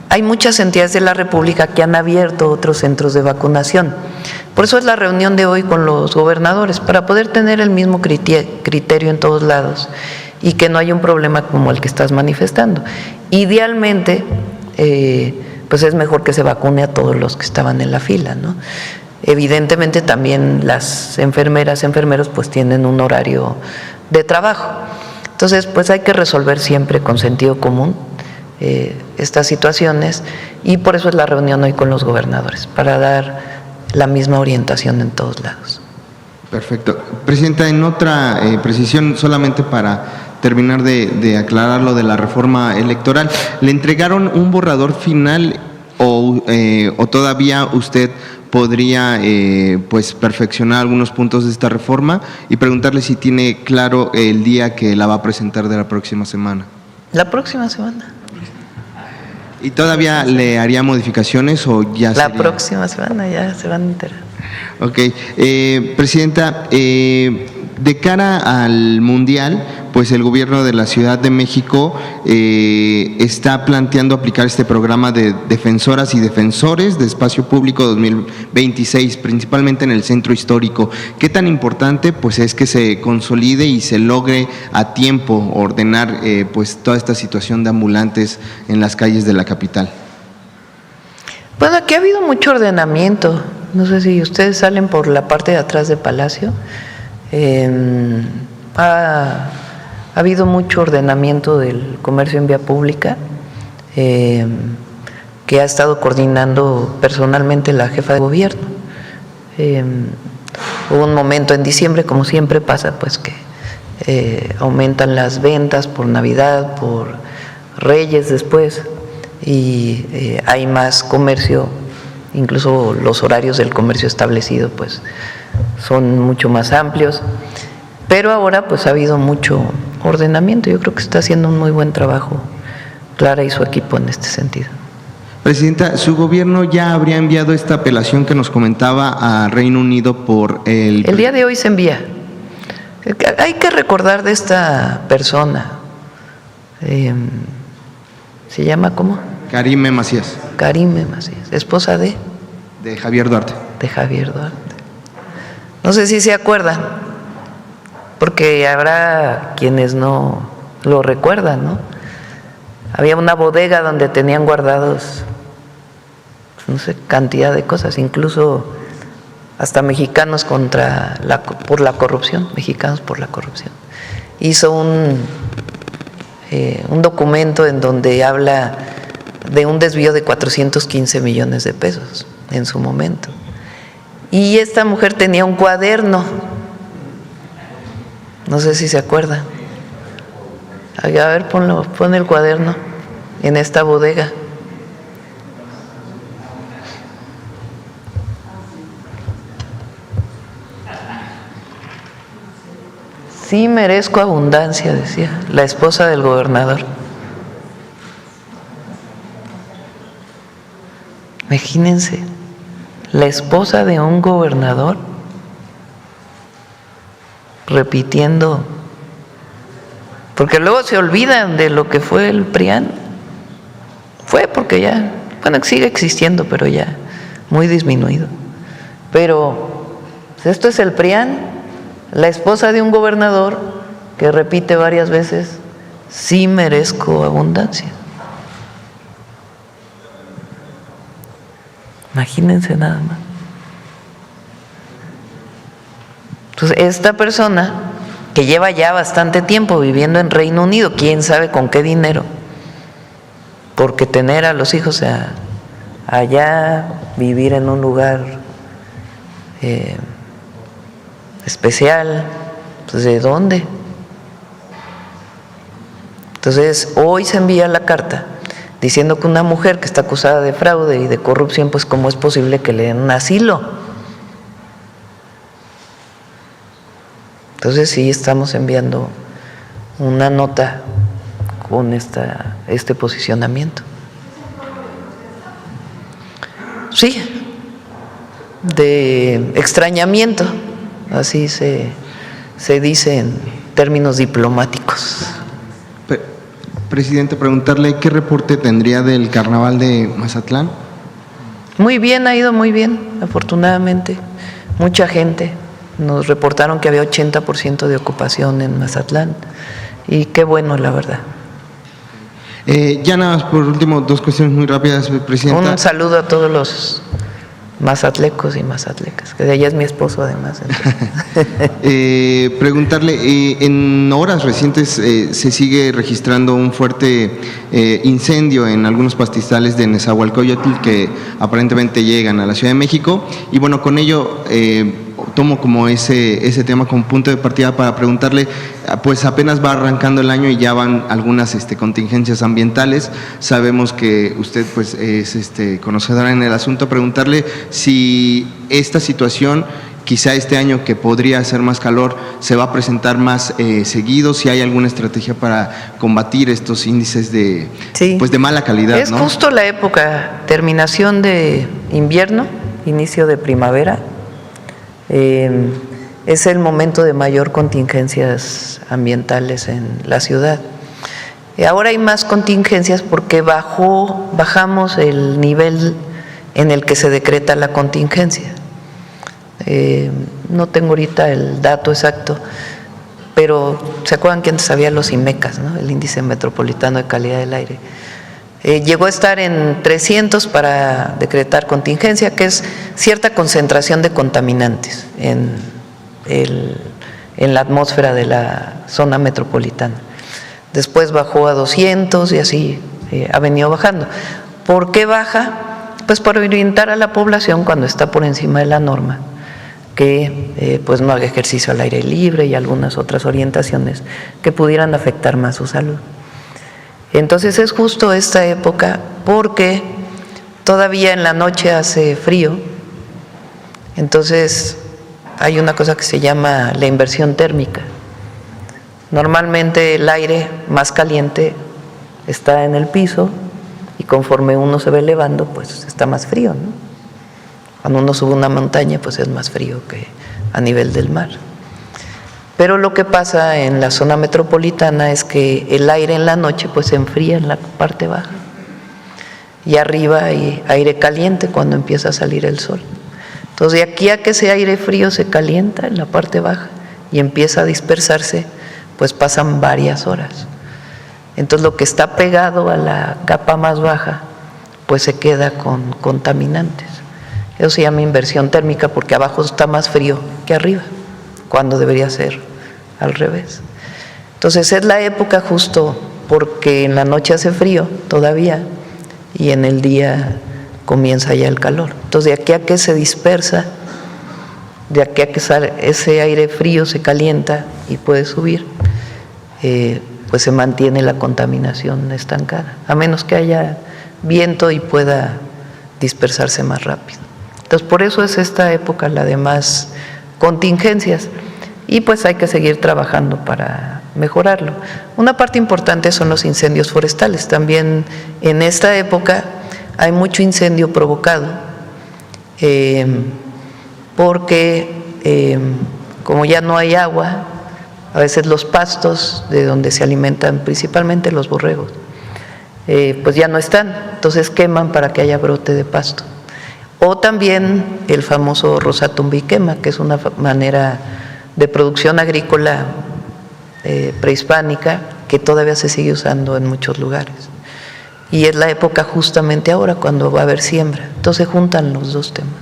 Hay muchas entidades de la República que han abierto otros centros de vacunación. Por eso es la reunión de hoy con los gobernadores, para poder tener el mismo criterio en todos lados y que no haya un problema como el que estás manifestando. Idealmente, pues es mejor que se vacune a todos los que estaban en la fila, ¿no? Evidentemente también las enfermeras, enfermeros pues tienen un horario de trabajo. Entonces, pues hay que resolver siempre con sentido común estas situaciones y por eso es la reunión hoy con los gobernadores, para dar la misma orientación en todos lados. Perfecto. Presidenta, en otra precisión, solamente para terminar de aclarar lo de la reforma electoral, ¿le entregaron un borrador final o todavía usted podría perfeccionar algunos puntos de esta reforma? Y preguntarle si tiene claro el día que la va a presentar de la próxima semana. La próxima semana. ¿Y todavía le haría modificaciones o ya La sería? próxima semana ya se van a enterar. Ok. Presidenta, de cara al Mundial, pues el gobierno de la Ciudad de México está planteando aplicar este programa de defensoras y defensores de espacio público 2026, principalmente en el centro histórico. ¿Qué tan importante pues es que se consolide y se logre a tiempo ordenar pues toda esta situación de ambulantes en las calles de la capital? Bueno, aquí ha habido mucho ordenamiento. No sé si ustedes salen por la parte de atrás de Palacio. Ha habido mucho ordenamiento del comercio en vía pública, que ha estado coordinando personalmente la jefa de gobierno. Hubo un momento en diciembre, como siempre pasa, pues que aumentan las ventas por Navidad, por Reyes después, y hay más comercio, incluso los horarios del comercio establecido pues son mucho más amplios, pero ahora pues ha habido mucho ordenamiento. Yo creo que está haciendo un muy buen trabajo Clara y su equipo en este sentido. Presidenta, ¿su gobierno ya habría enviado esta apelación que nos comentaba a Reino Unido por el… El día de hoy se envía. Hay que recordar de esta persona. ¿Se llama cómo? Karime Macías. Karime Macías, esposa de Javier Duarte. De Javier Duarte. No sé si se acuerdan, porque habrá quienes no lo recuerdan, ¿no? Había una bodega donde tenían guardados, no sé, cantidad de cosas, incluso hasta mexicanos por la corrupción, mexicanos por la corrupción. Hizo un documento en donde habla de un desvío de 415 millones de pesos en su momento. Y esta mujer tenía un cuaderno, no sé si se acuerdan. A ver, pon el cuaderno en esta bodega. Sí merezco abundancia, decía la esposa del gobernador. Imagínense, la esposa de un gobernador repitiendo Porque luego se olvidan de lo que fue el PRIAN. Fue porque ya, bueno, sigue existiendo, pero ya muy disminuido. Pero esto es el PRIAN, la esposa de un gobernador que repite varias veces, sí merezco abundancia. Imagínense nada más. Entonces, esta persona que lleva ya bastante tiempo viviendo en Reino Unido, quién sabe con qué dinero, porque tener a los hijos allá, vivir en un lugar especial, pues ¿de dónde? Entonces, hoy se envía la carta diciendo que una mujer que está acusada de fraude y de corrupción, pues ¿cómo es posible que le den un asilo? Entonces sí estamos enviando una nota con este posicionamiento. Sí, de extrañamiento, así se dice en términos diplomáticos. Presidente, preguntarle qué reporte tendría del carnaval de Mazatlán. Muy bien, ha ido muy bien, afortunadamente. Mucha gente. Nos reportaron que había 80% de ocupación en Mazatlán y qué bueno, la verdad. Ya nada más, por último, dos cuestiones muy rápidas, Presidenta. Un saludo a todos los mazatlecos y mazatlecas, que de ella es mi esposo además. Preguntarle, en horas recientes se sigue registrando un fuerte incendio en algunos pastizales de Nezahualcóyotl que aparentemente llegan a la Ciudad de México, y bueno, con ello tomo como ese tema como punto de partida para preguntarle, pues apenas va arrancando el año y ya van algunas contingencias ambientales. Sabemos que usted pues es conocedora en el asunto. Preguntarle si esta situación, quizá este año que podría hacer más calor, se va a presentar más seguido, si hay alguna estrategia para combatir estos índices de, sí, pues de mala calidad. Es justo la época, terminación de invierno, inicio de primavera. Es el momento de mayor contingencias ambientales en la ciudad. Ahora hay más contingencias porque bajamos el nivel en el que se decreta la contingencia. No tengo ahorita el dato exacto, pero ¿se acuerdan que antes había los IMECAS, ¿no? El Índice Metropolitano de Calidad del Aire? Llegó a estar en 300 para decretar contingencia, que es cierta concentración de contaminantes en la atmósfera de la zona metropolitana. Después bajó a 200 y así ha venido bajando. ¿Por qué baja? Pues para orientar a la población cuando está por encima de la norma, que pues no haga ejercicio al aire libre y algunas otras orientaciones que pudieran afectar más su salud. Entonces es justo esta época porque todavía en la noche hace frío, entonces hay una cosa que se llama la inversión térmica. Normalmente el aire más caliente está en el piso y conforme uno se va elevando, pues está más frío, ¿no? Cuando uno sube una montaña, pues es más frío que a nivel del mar. Pero lo que pasa en la zona metropolitana es que el aire en la noche pues se enfría en la parte baja y arriba hay aire caliente cuando empieza a salir el sol. Entonces de aquí a que ese aire frío se calienta en la parte baja y empieza a dispersarse, pues pasan varias horas. Entonces lo que está pegado a la capa más baja pues se queda con contaminantes. Eso se llama inversión térmica porque abajo está más frío que arriba, cuando debería ser al revés. Entonces es la época justo porque en la noche hace frío todavía y en el día comienza ya el calor. Entonces de aquí a que se dispersa, de aquí a que sale ese aire frío se calienta y puede subir, pues se mantiene la contaminación estancada, a menos que haya viento y pueda dispersarse más rápido. Entonces por eso es esta época la de más contingencias y pues hay que seguir trabajando para mejorarlo. Una parte importante son los incendios forestales. También en esta época hay mucho incendio provocado porque como ya no hay agua, a veces los pastos de donde se alimentan principalmente los borregos, pues ya no están, entonces queman para que haya brote de pasto. O también el famoso rosatumbi quema, que es una manera de producción agrícola prehispánica que todavía se sigue usando en muchos lugares. Y es la época justamente ahora cuando va a haber siembra. Entonces juntan los dos temas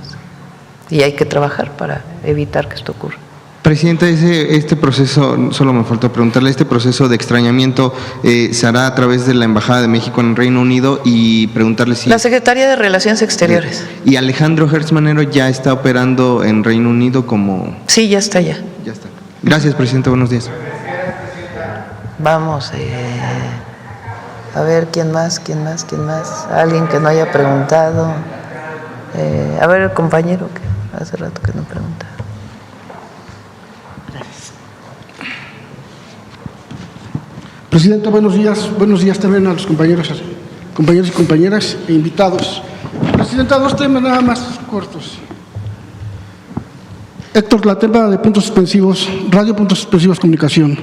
y hay que trabajar para evitar que esto ocurra. Presidenta, este proceso, solo me falta preguntarle, este proceso de extrañamiento se hará a través de la Embajada de México en Reino Unido y preguntarle si… La Secretaría de Relaciones Exteriores. ¿Y Alejandro Hertz Manero ya está operando en Reino Unido como…? Sí, ya está ya. Ya está. Gracias, Presidenta, buenos días. Vamos, a ver, ¿quién más? Alguien que no haya preguntado. A ver, el compañero que hace rato que no pregunta. Presidenta, buenos días también a los compañeros y compañeras e invitados. Presidenta, dos temas nada más cortos. Héctor, la tema de puntos suspensivos, radio puntos suspensivos comunicación.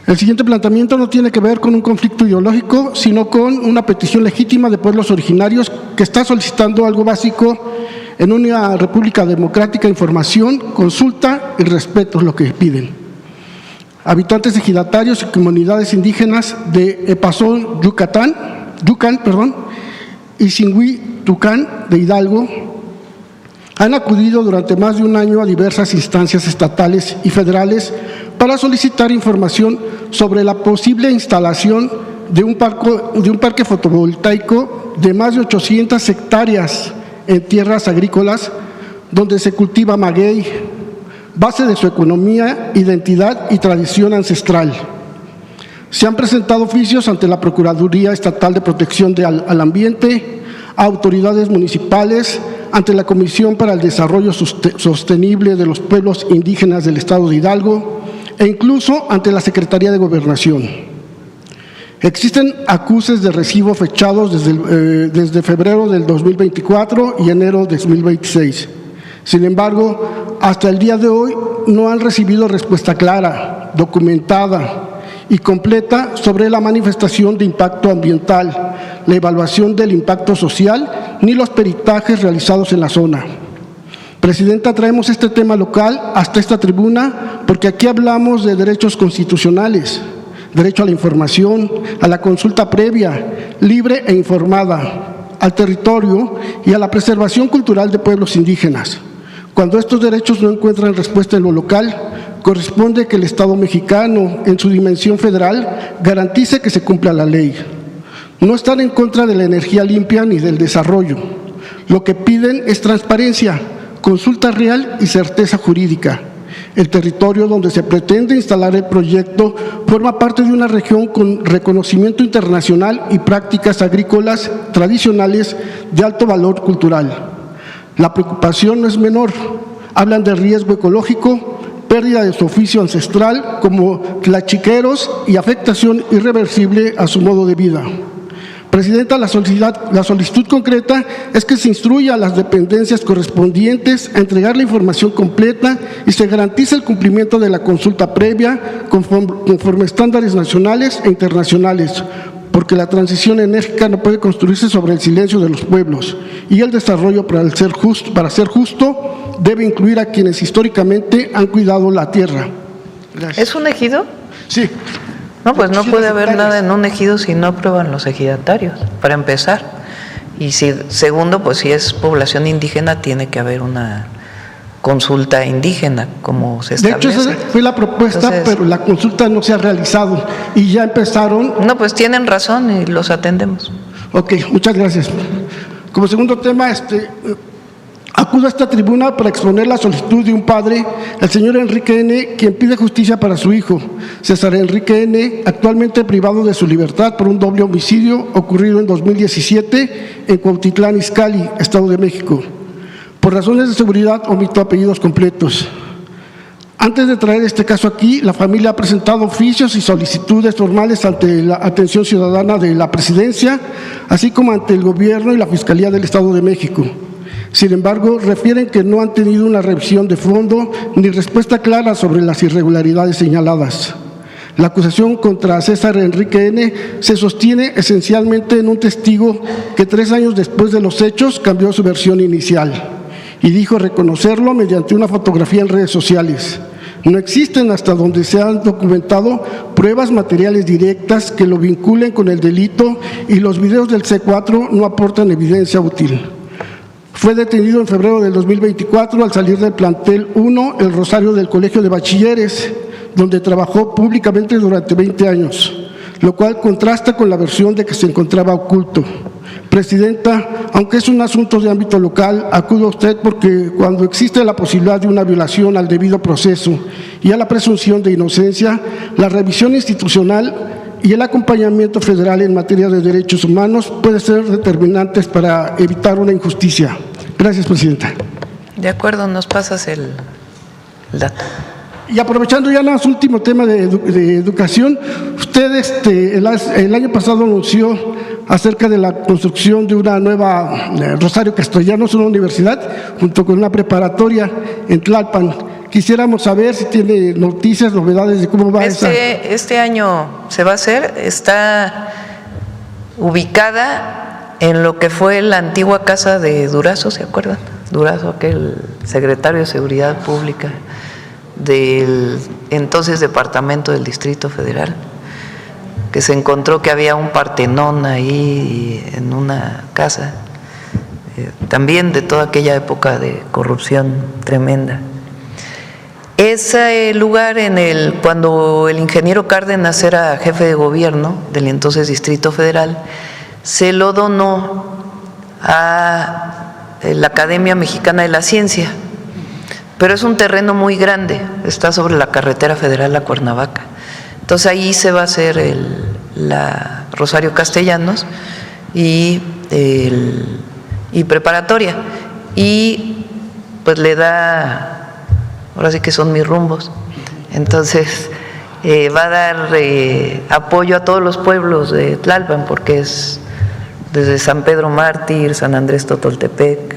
El siguiente planteamiento no tiene que ver con un conflicto ideológico, sino con una petición legítima de pueblos originarios que está solicitando algo básico en una república democrática: información, consulta y respeto es lo que piden. Habitantes ejidatarios y comunidades indígenas de Epazón, Yucán, y Singüí, Tucán, de Hidalgo, han acudido durante más de un año a diversas instancias estatales y federales para solicitar información sobre la posible instalación de un parque fotovoltaico de más de 800 hectáreas en tierras agrícolas donde se cultiva maguey, base de su economía, identidad y tradición ancestral. Se han presentado oficios ante la Procuraduría Estatal de Protección al Ambiente, a autoridades municipales, ante la Comisión para el Desarrollo Sostenible de los Pueblos Indígenas del Estado de Hidalgo e incluso ante la Secretaría de Gobernación. Existen acuses de recibo fechados desde febrero del 2024 y enero de 2026. Sin embargo, hasta el día de hoy no han recibido respuesta clara, documentada y completa sobre la manifestación de impacto ambiental, la evaluación del impacto social, ni los peritajes realizados en la zona. Presidenta, traemos este tema local hasta esta tribuna porque aquí hablamos de derechos constitucionales, derecho a la información, a la consulta previa, libre e informada, al territorio y a la preservación cultural de pueblos indígenas. Cuando estos derechos no encuentran respuesta en lo local, corresponde que el Estado mexicano, en su dimensión federal, garantice que se cumpla la ley. No están en contra de la energía limpia ni del desarrollo. Lo que piden es transparencia, consulta real y certeza jurídica. El territorio donde se pretende instalar el proyecto forma parte de una región con reconocimiento internacional y prácticas agrícolas tradicionales de alto valor cultural. La preocupación no es menor. Hablan de riesgo ecológico, pérdida de su oficio ancestral como tlachiqueros y afectación irreversible a su modo de vida. Presidenta, la solicitud concreta es que se instruya a las dependencias correspondientes a entregar la información completa y se garantice el cumplimiento de la consulta previa conforme estándares nacionales e internacionales, porque la transición enérgica no puede construirse sobre el silencio de los pueblos y el desarrollo para ser justo debe incluir a quienes históricamente han cuidado la tierra. Gracias. ¿Es un ejido? Sí. No, pues no puede haber nada en un ejido si no aprueban los ejidatarios, para empezar. Y si, segundo, pues si es población indígena, tiene que haber una consulta indígena, como se establece. De hecho, esa fue la propuesta, entonces, pero la consulta no se ha realizado y ya empezaron. No, pues tienen razón y los atendemos. Ok, muchas gracias. Como segundo tema, acudo a esta tribuna para exponer la solicitud de un padre, el señor Enrique N., quien pide justicia para su hijo, César Enrique N., actualmente privado de su libertad por un doble homicidio ocurrido en 2017 en Cuautitlán Izcalli, Estado de México. Por razones de seguridad, omito apellidos completos. Antes de traer este caso aquí, la familia ha presentado oficios y solicitudes formales ante la Atención Ciudadana de la Presidencia, así como ante el Gobierno y la Fiscalía del Estado de México. Sin embargo, refieren que no han tenido una revisión de fondo ni respuesta clara sobre las irregularidades señaladas. La acusación contra César Enrique N. se sostiene esencialmente en un testigo que 3 años después de los hechos cambió su versión inicial y dijo reconocerlo mediante una fotografía en redes sociales. No existen, hasta donde se han documentado, pruebas materiales directas que lo vinculen con el delito y los videos del C4 no aportan evidencia útil. Fue detenido en febrero del 2024 al salir del plantel 1, el Rosario del Colegio de Bachilleres, donde trabajó públicamente durante 20 años, lo cual contrasta con la versión de que se encontraba oculto. Presidenta, aunque es un asunto de ámbito local, acudo a usted porque cuando existe la posibilidad de una violación al debido proceso y a la presunción de inocencia, la revisión institucional y el acompañamiento federal en materia de derechos humanos puede ser determinantes para evitar una injusticia. Gracias, Presidenta. De acuerdo, nos pasas el dato. Y aprovechando ya el último tema de educación, usted el año pasado anunció acerca de la construcción de una nueva Rosario Castellanos, una universidad, junto con una preparatoria en Tlalpan. Quisiéramos saber si tiene noticias, novedades de cómo va esa. Este año se va a hacer, está ubicada en lo que fue la antigua casa de Durazo, ¿se acuerdan? Durazo, aquel secretario de Seguridad Pública del entonces Departamento del Distrito Federal, que se encontró que había un Partenón ahí en una casa, también de toda aquella época de corrupción tremenda. Ese lugar cuando el ingeniero Cárdenas era jefe de gobierno del entonces Distrito Federal, se lo donó a la Academia Mexicana de la Ciencia, pero es un terreno muy grande, está sobre la carretera federal a Cuernavaca. Entonces ahí se va a hacer la Rosario Castellanos y preparatoria, y pues le da, ahora sí que son mis rumbos, entonces va a dar apoyo a todos los pueblos de Tlalpan, porque es desde San Pedro Mártir, San Andrés Totoltepec,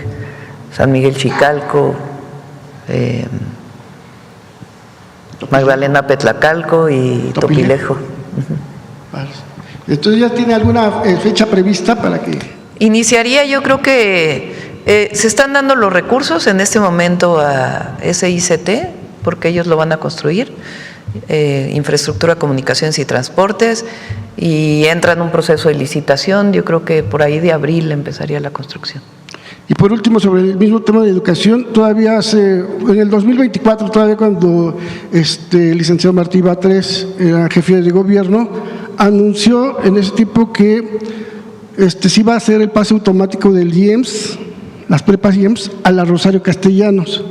San Miguel Chicalco, Magdalena Petlacalco y Topilejo. Entonces, ¿ya tiene alguna fecha prevista para que...? Iniciaría, yo creo que se están dando los recursos en este momento a SICT, porque ellos lo van a construir, infraestructura, comunicaciones y transportes, y entra en un proceso de licitación. Yo creo que por ahí de abril empezaría la construcción. Y por último, sobre el mismo tema de educación, todavía en el 2024, todavía cuando el licenciado Martí Batres era jefe de gobierno, anunció en ese tipo que se iba a hacer el pase automático del IEMS, las prepas IEMS, a la Rosario Castellanos.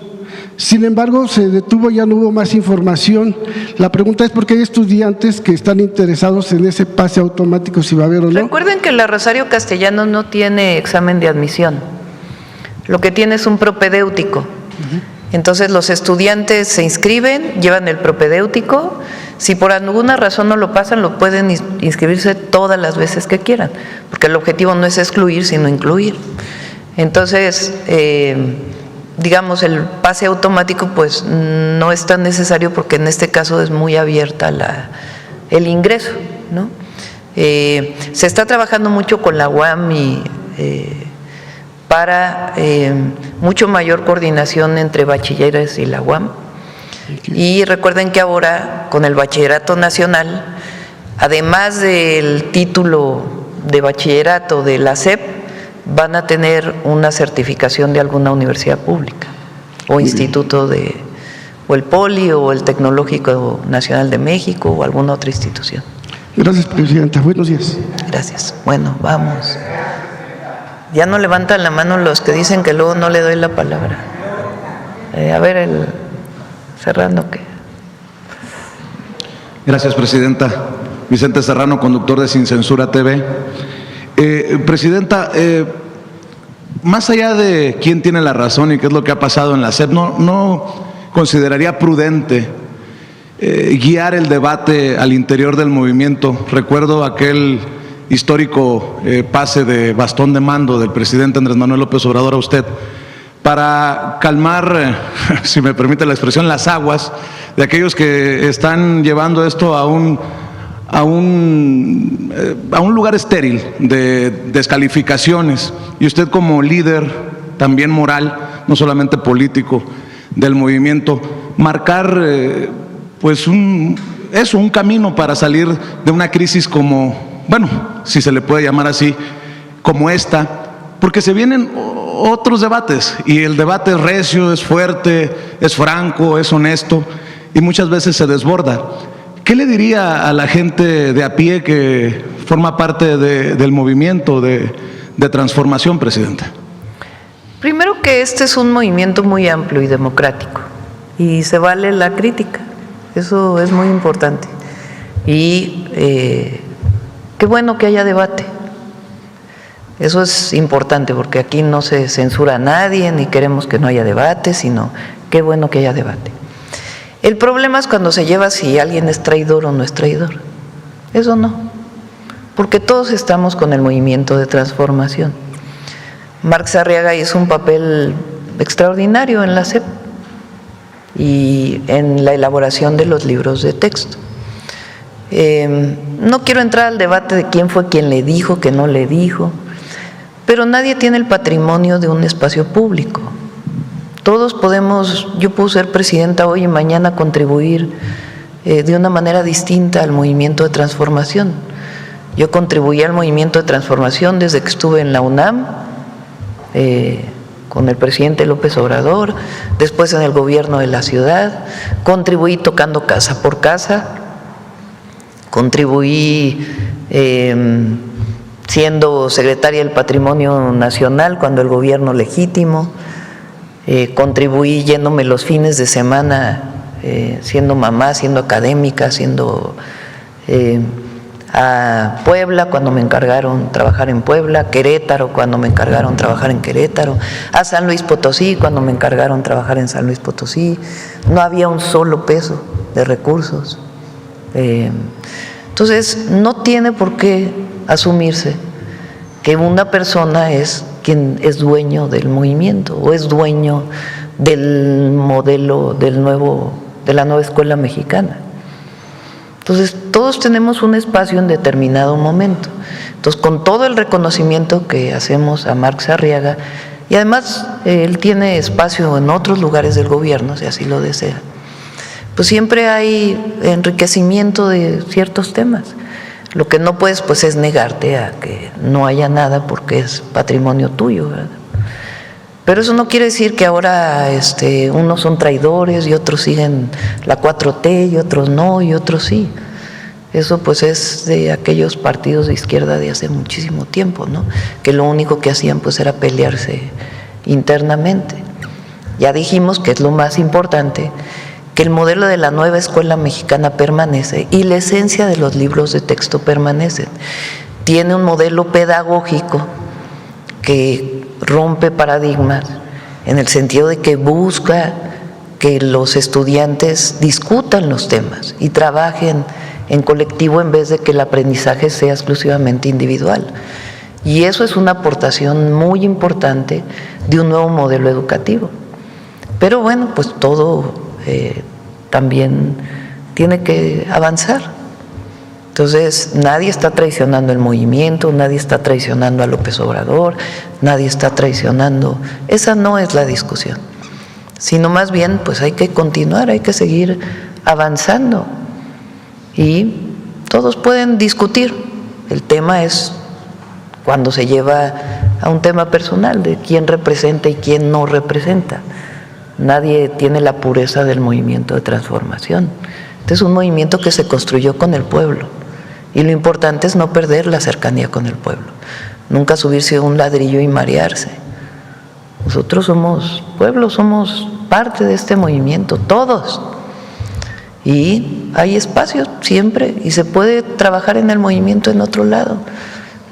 Sin embargo, se detuvo, ya no hubo más información. La pregunta es por qué hay estudiantes que están interesados en ese pase automático, si va a haber o no. Recuerden que la Rosario Castellanos no tiene examen de admisión. Lo que tiene es un propedéutico. Entonces los estudiantes se inscriben, llevan el propedéutico. Si por alguna razón no lo pasan, lo pueden inscribirse todas las veces que quieran, porque el objetivo no es excluir, sino incluir. Entonces, digamos, el pase automático pues no es tan necesario, porque en este caso es muy abierta el ingreso, ¿no? Se está trabajando mucho con la UAM y para mucho mayor coordinación entre bachilleres y la UAM. Y recuerden que ahora con el Bachillerato Nacional, además del título de bachillerato de la SEP, van a tener una certificación de alguna universidad pública o instituto o el Poli o el Tecnológico Nacional de México o alguna otra institución. Gracias, Presidenta. Buenos días. Gracias. Bueno, vamos. Ya no levantan la mano los que dicen que luego no le doy la palabra. A ver, Serrano, ¿qué? Gracias, Presidenta. Vicente Serrano, conductor de Sin Censura TV. Presidenta, más allá de quién tiene la razón y qué es lo que ha pasado en la SEP, ¿no consideraría prudente guiar el debate al interior del movimiento? Recuerdo aquel histórico pase de bastón de mando del presidente Andrés Manuel López Obrador a usted, para calmar, si me permite la expresión, las aguas de aquellos que están llevando esto a un lugar estéril de descalificaciones. Y usted, como líder también moral, no solamente político, del movimiento, marcar pues un camino para salir de una crisis como, bueno, si se le puede llamar así, como esta, porque se vienen otros debates, y el debate es recio, es fuerte, es franco, es honesto, y muchas veces se desborda. ¿Qué le diría a la gente de a pie que forma parte del movimiento de transformación, Presidenta? Primero, que este es un movimiento muy amplio y democrático, y se vale la crítica, eso es muy importante. Y qué bueno que haya debate. Eso es importante, porque aquí no se censura a nadie, ni queremos que no haya debate, sino qué bueno que haya debate. El problema es cuando se lleva si alguien es traidor o no es traidor. Eso no, porque todos estamos con el movimiento de transformación. Marx Arriaga hizo un papel extraordinario en la SEP y en la elaboración de los libros de texto. No quiero entrar al debate de quién fue quien le dijo, que no le dijo, pero nadie tiene el patrimonio de un espacio público. Todos podemos, yo puedo ser presidenta hoy y mañana contribuir de una manera distinta al movimiento de transformación. Yo contribuí al movimiento de transformación desde que estuve en la UNAM, con el presidente López Obrador, después en el gobierno de la ciudad, contribuí tocando casa por casa, contribuí siendo secretaria del Patrimonio Nacional cuando el gobierno legítimo, contribuí yéndome los fines de semana, siendo mamá, siendo académica, siendo a Puebla cuando me encargaron trabajar en Puebla, Querétaro cuando me encargaron trabajar en Querétaro, a San Luis Potosí cuando me encargaron trabajar en San Luis Potosí. No había un solo peso de recursos. Entonces, no tiene por qué asumirse que una persona es quien es dueño del movimiento o es dueño del modelo de la nueva escuela mexicana. Entonces, todos tenemos un espacio en determinado momento. Entonces, con todo el reconocimiento que hacemos a Marx Arriaga, y además él tiene espacio en otros lugares del gobierno, si así lo desea, pues siempre hay enriquecimiento de ciertos temas. Lo que no puedes, pues, es negarte a que no haya nada porque es patrimonio tuyo, ¿verdad? Pero eso no quiere decir que ahora unos son traidores y otros siguen la 4T y otros no y otros sí. Eso pues es de aquellos partidos de izquierda de hace muchísimo tiempo, ¿no? Que lo único que hacían pues era pelearse internamente. Ya dijimos que es lo más importante, que el modelo de la nueva escuela mexicana permanece y la esencia de los libros de texto permanecen. Tiene un modelo pedagógico que rompe paradigmas en el sentido de que busca que los estudiantes discutan los temas y trabajen en colectivo en vez de que el aprendizaje sea exclusivamente individual. Y eso es una aportación muy importante de un nuevo modelo educativo. Pero bueno, pues todo también tiene que avanzar. Entonces, nadie está traicionando el movimiento, nadie está traicionando a López Obrador, nadie está traicionando. Esa no es la discusión, sino más bien, pues hay que continuar, hay que seguir avanzando y todos pueden discutir. El tema es cuando se lleva a un tema personal de quién representa y quién no representa. Nadie tiene la pureza del movimiento de transformación. Este es un movimiento que se construyó con el pueblo y lo importante es no perder la cercanía con el pueblo, nunca subirse a un ladrillo y marearse. Nosotros somos pueblo, somos parte de este movimiento, todos, y hay espacio siempre y se puede trabajar en el movimiento en otro lado.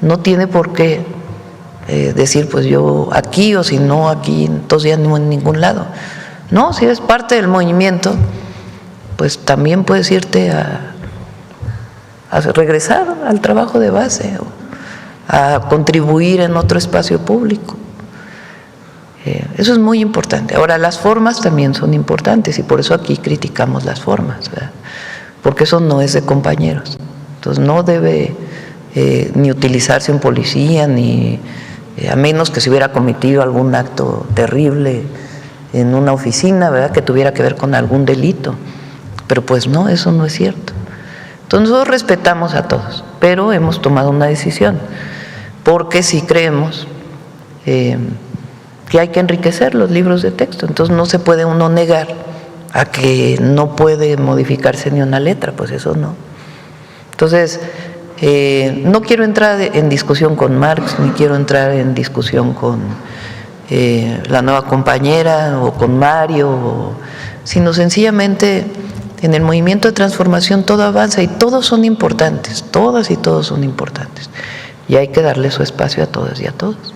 No tiene por qué decir pues yo aquí o si no aquí, entonces ya no en ningún lado. No, si eres parte del movimiento, pues también puedes irte a regresar al trabajo de base, a contribuir en otro espacio público. Eso es muy importante. Ahora, las formas también son importantes y por eso aquí criticamos las formas, ¿verdad? Porque eso no es de compañeros. Entonces no debe ni utilizarse un policía, ni a menos que se hubiera cometido algún acto terrible en una oficina, ¿verdad?, que tuviera que ver con algún delito. Pero pues no, eso no es cierto. Entonces nosotros respetamos a todos, pero hemos tomado una decisión, porque sí creemos que hay que enriquecer los libros de texto. Entonces no se puede uno negar a que no puede modificarse ni una letra, pues eso no. Entonces, no quiero entrar en discusión con Marx, ni quiero entrar en discusión con la nueva compañera o con Mario, sino sencillamente en el movimiento de transformación todo avanza y todos son importantes, todas y todos son importantes. Y hay que darle su espacio a todas y a todos.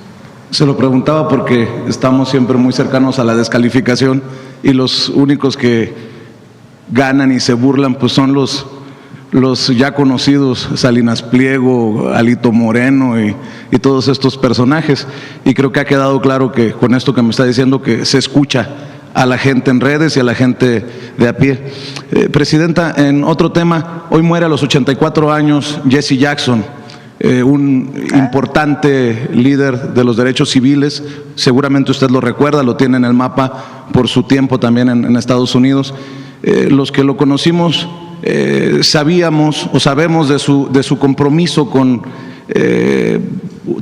Se lo preguntaba porque estamos siempre muy cercanos a la descalificación y los únicos que ganan y se burlan pues son los ya conocidos Salinas Pliego, Alito Moreno y todos estos personajes. Y creo que ha quedado claro que con esto que me está diciendo que se escucha a la gente en redes y a la gente de a pie. Presidenta, en otro tema, hoy muere a los 84 años Jesse Jackson, un importante líder de los derechos civiles. Seguramente usted lo recuerda, lo tiene en el mapa por su tiempo también en Estados Unidos. Los que lo conocimos sabíamos o sabemos de su compromiso con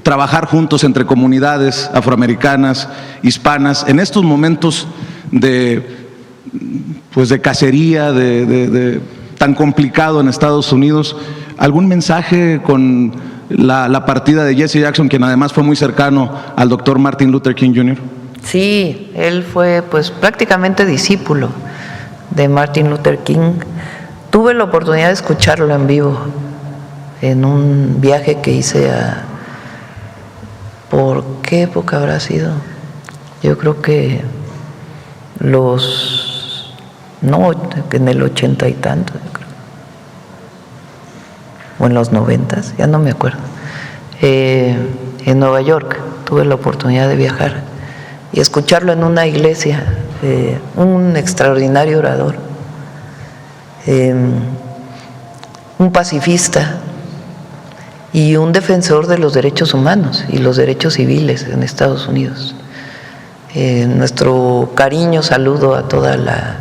trabajar juntos entre comunidades afroamericanas, hispanas, en estos momentos de cacería, tan complicado en Estados Unidos. ¿Algún mensaje con la partida de Jesse Jackson, quien además fue muy cercano al doctor Martin Luther King Jr.? Sí, él fue pues prácticamente discípulo de Martin Luther King. Tuve la oportunidad de escucharlo en vivo en un viaje que hice ¿por qué época habrá sido? Yo creo que en el 80 y tanto, yo creo. O en los 90, ya no me acuerdo. En Nueva York tuve la oportunidad de viajar y escucharlo en una iglesia, un extraordinario orador, un pacifista y un defensor de los derechos humanos y los derechos civiles en Estados Unidos. Nuestro cariño, saludo a toda la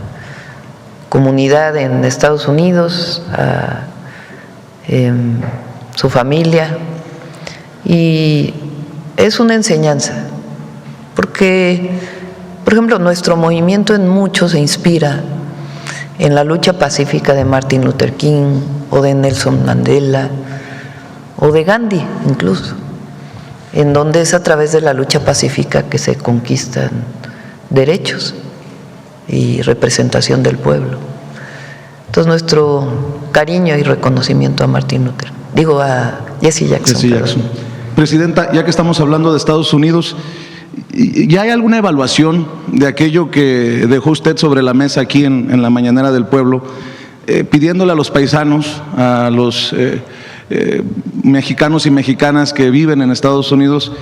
comunidad en Estados Unidos, a su familia, y es una enseñanza, porque, por ejemplo, nuestro movimiento en mucho se inspira en la lucha pacífica de Martin Luther King o de Nelson Mandela o de Gandhi incluso, en donde es a través de la lucha pacífica que se conquistan derechos y representación del pueblo. Entonces nuestro cariño y reconocimiento a a Jesse Jackson. Jesse Jackson. Presidenta, ya que estamos hablando de Estados Unidos, ¿ya hay alguna evaluación de aquello que dejó usted sobre la mesa aquí en la Mañanera del Pueblo, pidiéndole a los paisanos, a los mexicanos y mexicanas que viven en Estados Unidos,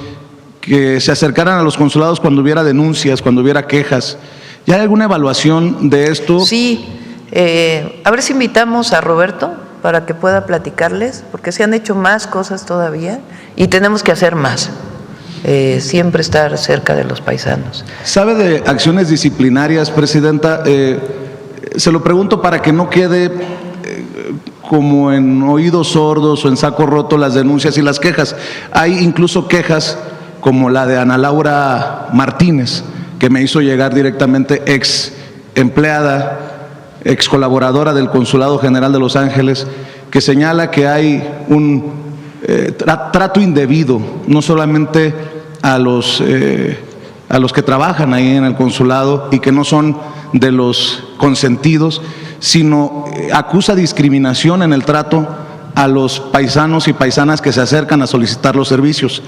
que se acercaran a los consulados cuando hubiera denuncias, cuando hubiera quejas? ¿Ya hay alguna evaluación de esto? Sí, a ver si invitamos a Roberto para que pueda platicarles, porque se han hecho más cosas todavía y tenemos que hacer más. Siempre estar cerca de los paisanos. ¿Sabe de acciones disciplinarias, Presidenta? Se lo pregunto para que no quede como en oídos sordos o en saco roto las denuncias y las quejas. Hay incluso quejas como la de Ana Laura Martínez, que me hizo llegar directamente, ex empleada, ex colaboradora del Consulado General de Los Ángeles, que señala que hay un trato indebido, no solamente a los que trabajan ahí en el consulado y que no son de los consentidos, sino acusa discriminación en el trato a los paisanos y paisanas que se acercan a solicitar los servicios.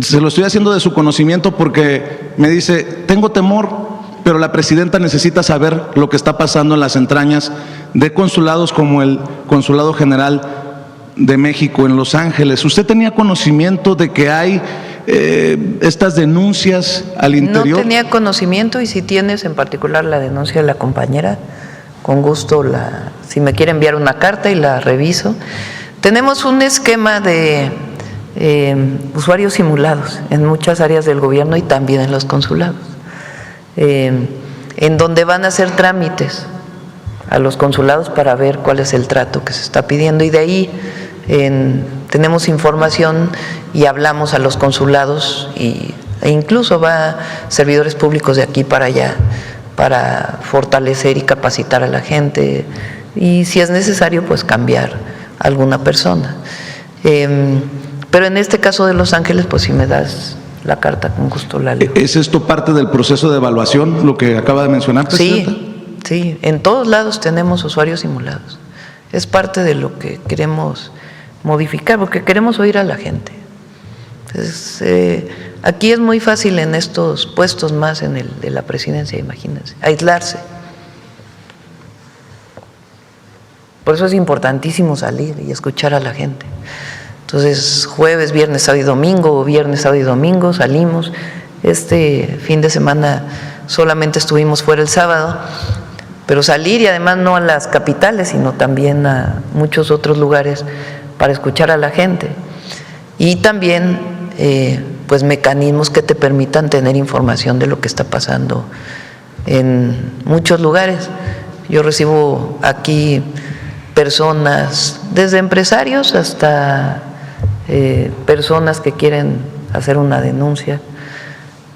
Se lo estoy haciendo de su conocimiento porque me dice, tengo temor, pero la presidenta necesita saber lo que está pasando en las entrañas de consulados como el Consulado General de México en Los Ángeles. ¿Usted tenía conocimiento de que hay estas denuncias al interior? No tenía conocimiento, y si tienes en particular la denuncia de la compañera, con gusto si me quiere enviar una carta y la reviso. Tenemos un esquema de usuarios simulados en muchas áreas del gobierno y también en los consulados, en donde van a hacer trámites a los consulados para ver cuál es el trato que se está pidiendo, y de ahí tenemos información y hablamos a los consulados e incluso va servidores públicos de aquí para allá para fortalecer y capacitar a la gente, y si es necesario pues cambiar a alguna persona. Pero en este caso de Los Ángeles, pues si me das la carta, con gusto la leo. ¿Es esto parte del proceso de evaluación, lo que acaba de mencionar, Presidenta? Sí, en todos lados tenemos usuarios simulados. Es parte de lo que queremos modificar, porque queremos oír a la gente. Entonces, aquí es muy fácil en estos puestos más en el de la presidencia, imagínense, aislarse. Por eso es importantísimo salir y escuchar a la gente. Entonces, jueves, viernes, sábado y domingo, o viernes, sábado y domingo salimos. Este fin de semana solamente estuvimos fuera el sábado, pero salir, y además no a las capitales, sino también a muchos otros lugares para escuchar a la gente. Y también pues mecanismos que te permitan tener información de lo que está pasando en muchos lugares. Yo recibo aquí personas, desde empresarios hasta personas que quieren hacer una denuncia.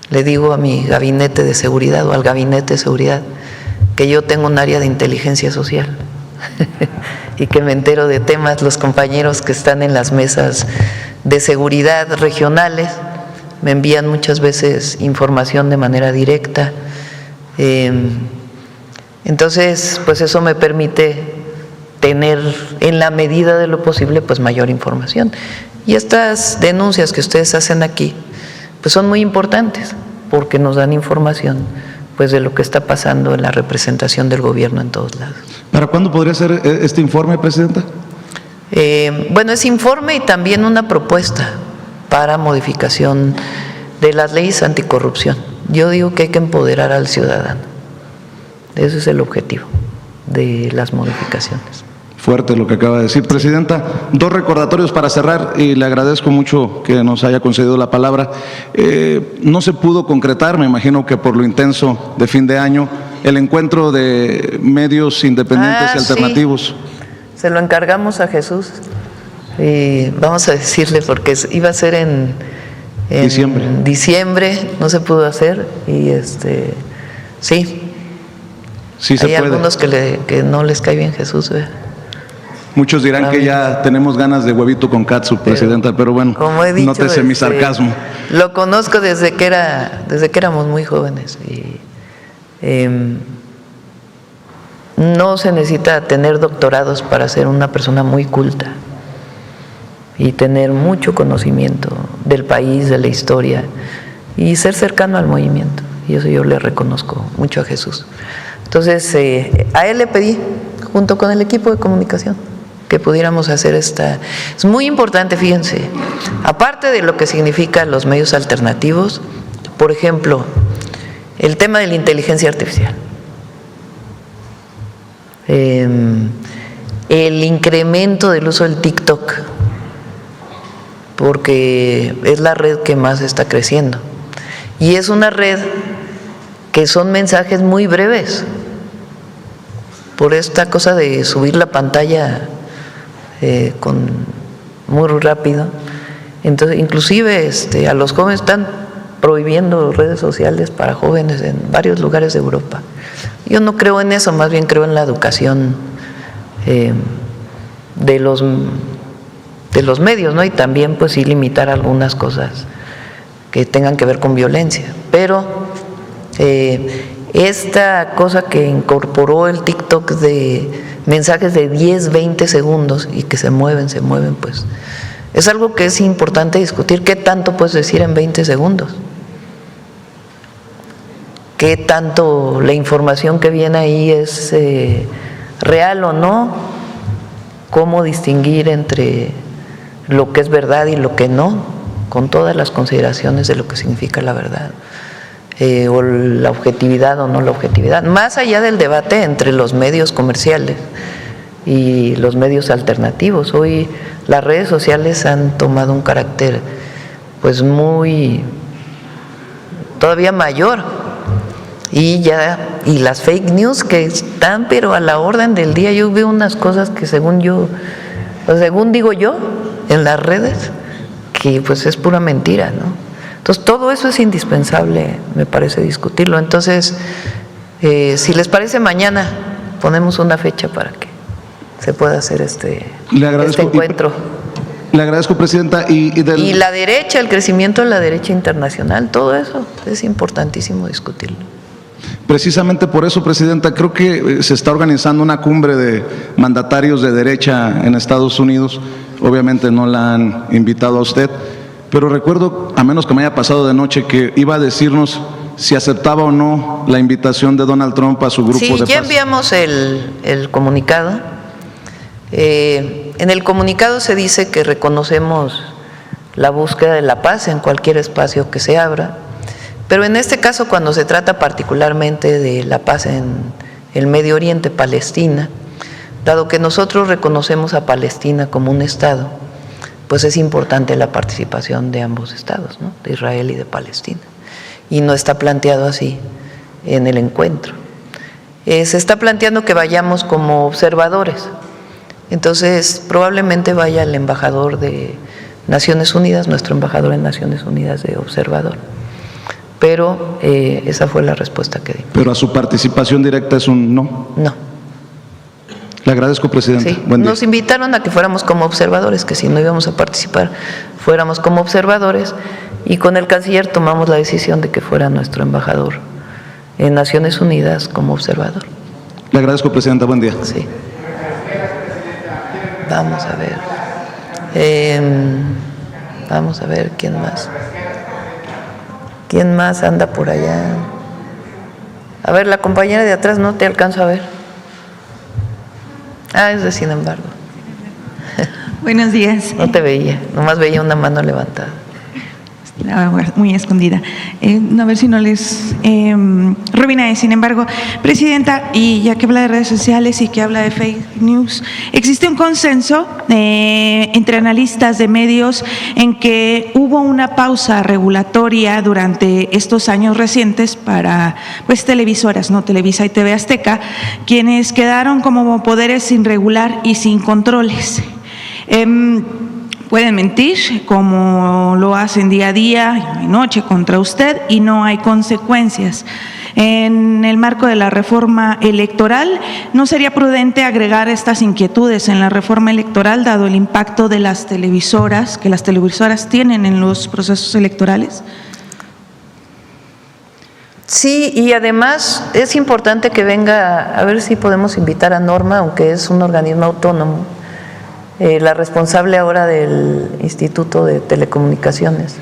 Le digo a mi gabinete de seguridad o al gabinete de seguridad que yo tengo un área de inteligencia social y que me entero de temas. Los compañeros que están en las mesas de seguridad regionales me envían muchas veces información de manera directa. Entonces, pues eso me permite tener, en la medida de lo posible, pues mayor información. Y estas denuncias que ustedes hacen aquí, pues son muy importantes, porque nos dan información pues de lo que está pasando en la representación del gobierno en todos lados. ¿Para cuándo podría ser este informe, Presidenta? Bueno, es informe y también una propuesta para modificación de las leyes anticorrupción. Yo digo que hay que empoderar al ciudadano. Ese es el objetivo de las modificaciones. Fuerte lo que acaba de decir, Presidenta. Dos recordatorios para cerrar, y le agradezco mucho que nos haya concedido la palabra. No se pudo concretar, me imagino que por lo intenso de fin de año, el encuentro de medios independientes y alternativos. Sí. Se lo encargamos a Jesús y vamos a decirle, porque iba a ser en diciembre, no se pudo hacer, y sí. Sí se hay puede. Algunos que no les cae bien Jesús, ¿verdad? Muchos dirán que ya tenemos ganas de huevito con catsup, Presidenta, pero bueno, como he dicho, nótese mi sarcasmo. Lo conozco desde que éramos muy jóvenes, y no se necesita tener doctorados para ser una persona muy culta y tener mucho conocimiento del país, de la historia, y ser cercano al movimiento, y eso yo le reconozco mucho a Jesús. Entonces, a él le pedí, junto con el equipo de comunicación, que pudiéramos hacer esta. Es muy importante, fíjense, aparte de lo que significan los medios alternativos, por ejemplo, el tema de la inteligencia artificial, el incremento del uso del TikTok, porque es la red que más está creciendo, y es una red que son mensajes muy breves, por esta cosa de subir la pantalla muy rápido. Entonces, inclusive a los jóvenes están prohibiendo redes sociales para jóvenes en varios lugares de Europa. Yo no creo en eso, más bien creo en la educación de los medios, ¿no? Y también pues sí limitar algunas cosas que tengan que ver con violencia. Pero esta cosa que incorporó el TikTok de mensajes de 10, 20 segundos y que se mueven, pues es algo que es importante discutir. ¿Qué tanto puedes decir en 20 segundos? ¿Qué tanto la información que viene ahí es real o no? ¿Cómo distinguir entre lo que es verdad y lo que no? con todas las consideraciones de lo que significa la verdad, o la objetividad o no la objetividad, más allá del debate entre los medios comerciales y los medios alternativos. Hoy las redes sociales han tomado un carácter pues todavía mayor, y las fake news que están pero a la orden del día. Yo veo unas cosas que según digo yo en las redes, que pues es pura mentira, ¿no? Entonces todo eso es indispensable, me parece, discutirlo. Entonces, si les parece, mañana ponemos una fecha para que se pueda hacer este encuentro. Le agradezco, Presidenta. Y la derecha, el crecimiento de la derecha internacional, todo eso es importantísimo discutirlo. Precisamente por eso, Presidenta, creo que se está organizando una cumbre de mandatarios de derecha en Estados Unidos. Obviamente no la han invitado a usted, pero recuerdo, a menos que me haya pasado de noche, que iba a decirnos si aceptaba o no la invitación de Donald Trump a su grupo de paz. Sí, ya enviamos el comunicado. En el comunicado se dice que reconocemos la búsqueda de la paz en cualquier espacio que se abra, pero en este caso, cuando se trata particularmente de la paz en el Medio Oriente, Palestina, dado que nosotros reconocemos a Palestina como un Estado, pues es importante la participación de ambos estados, ¿no?, de Israel y de Palestina, y no está planteado así en el encuentro. Se está planteando que vayamos como observadores. Entonces, probablemente vaya el embajador de Naciones Unidas, nuestro embajador en Naciones Unidas, de observador. Pero esa fue la respuesta que dimos. Pero a su participación directa es un no. No. Le agradezco, Presidente. Sí, Buen día. nos invitaron a que fuéramos como observadores, que si no íbamos a participar, fuéramos como observadores, y con el canciller tomamos la decisión de que fuera nuestro embajador en Naciones Unidas como observador. Le agradezco, Presidenta. Buen día. Sí. Vamos a ver. Vamos a ver quién más. ¿Quién más anda por allá? A ver, la compañera de atrás, no te alcanzo a ver. Es de sin embargo. Buenos días. No te veía, nomás veía una mano levantada. Muy escondida. A ver si no les... Robina, sin embargo, Presidenta, y ya que habla de redes sociales y que habla de fake news, existe un consenso entre analistas de medios en que hubo una pausa regulatoria durante estos años recientes para televisoras, ¿no?, Televisa y TV Azteca, quienes quedaron como poderes sin regular y sin controles. Pueden mentir como lo hacen día a día y noche contra usted y no hay consecuencias. En el marco de la reforma electoral, ¿no sería prudente agregar estas inquietudes en la reforma electoral, dado el impacto de las televisoras, que las televisoras tienen en los procesos electorales? Sí, y además es importante que venga, a ver si podemos invitar a Norma, aunque es un organismo autónomo, la responsable ahora del Instituto de Telecomunicaciones,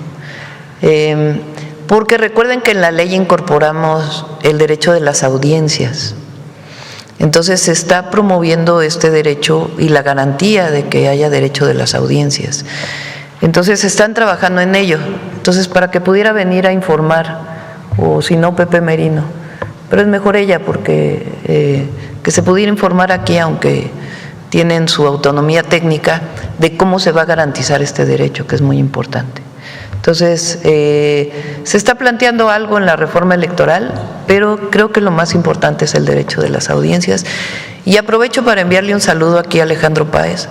porque recuerden que en la ley incorporamos el derecho de las audiencias. Entonces se está promoviendo este derecho y la garantía de que haya derecho de las audiencias. Entonces están trabajando en ello. Entonces, para que pudiera venir a informar, o si no, Pepe Merino, pero es mejor ella, porque que se pudiera informar aquí, aunque tienen su autonomía técnica, de cómo se va a garantizar este derecho, que es muy importante. Entonces, se está planteando algo en la reforma electoral, pero creo que lo más importante es el derecho de las audiencias. Y aprovecho para enviarle un saludo aquí a Alejandro Páez.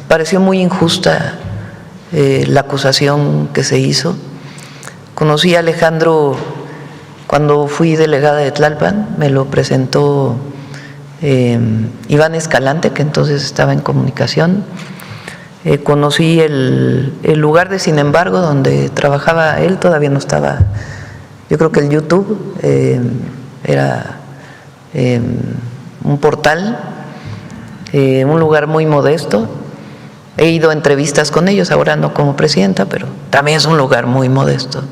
Pareció muy injusta la acusación que se hizo. Conocí a Alejandro cuando fui delegada de Tlalpan, me lo presentó Iván Escalante, que entonces estaba en comunicación. Conocí el lugar de Sin embargo, donde trabajaba él, todavía no estaba, yo creo que el YouTube era un portal, un lugar muy modesto. He ido a entrevistas con ellos, ahora no como presidenta, pero también es un lugar muy modesto.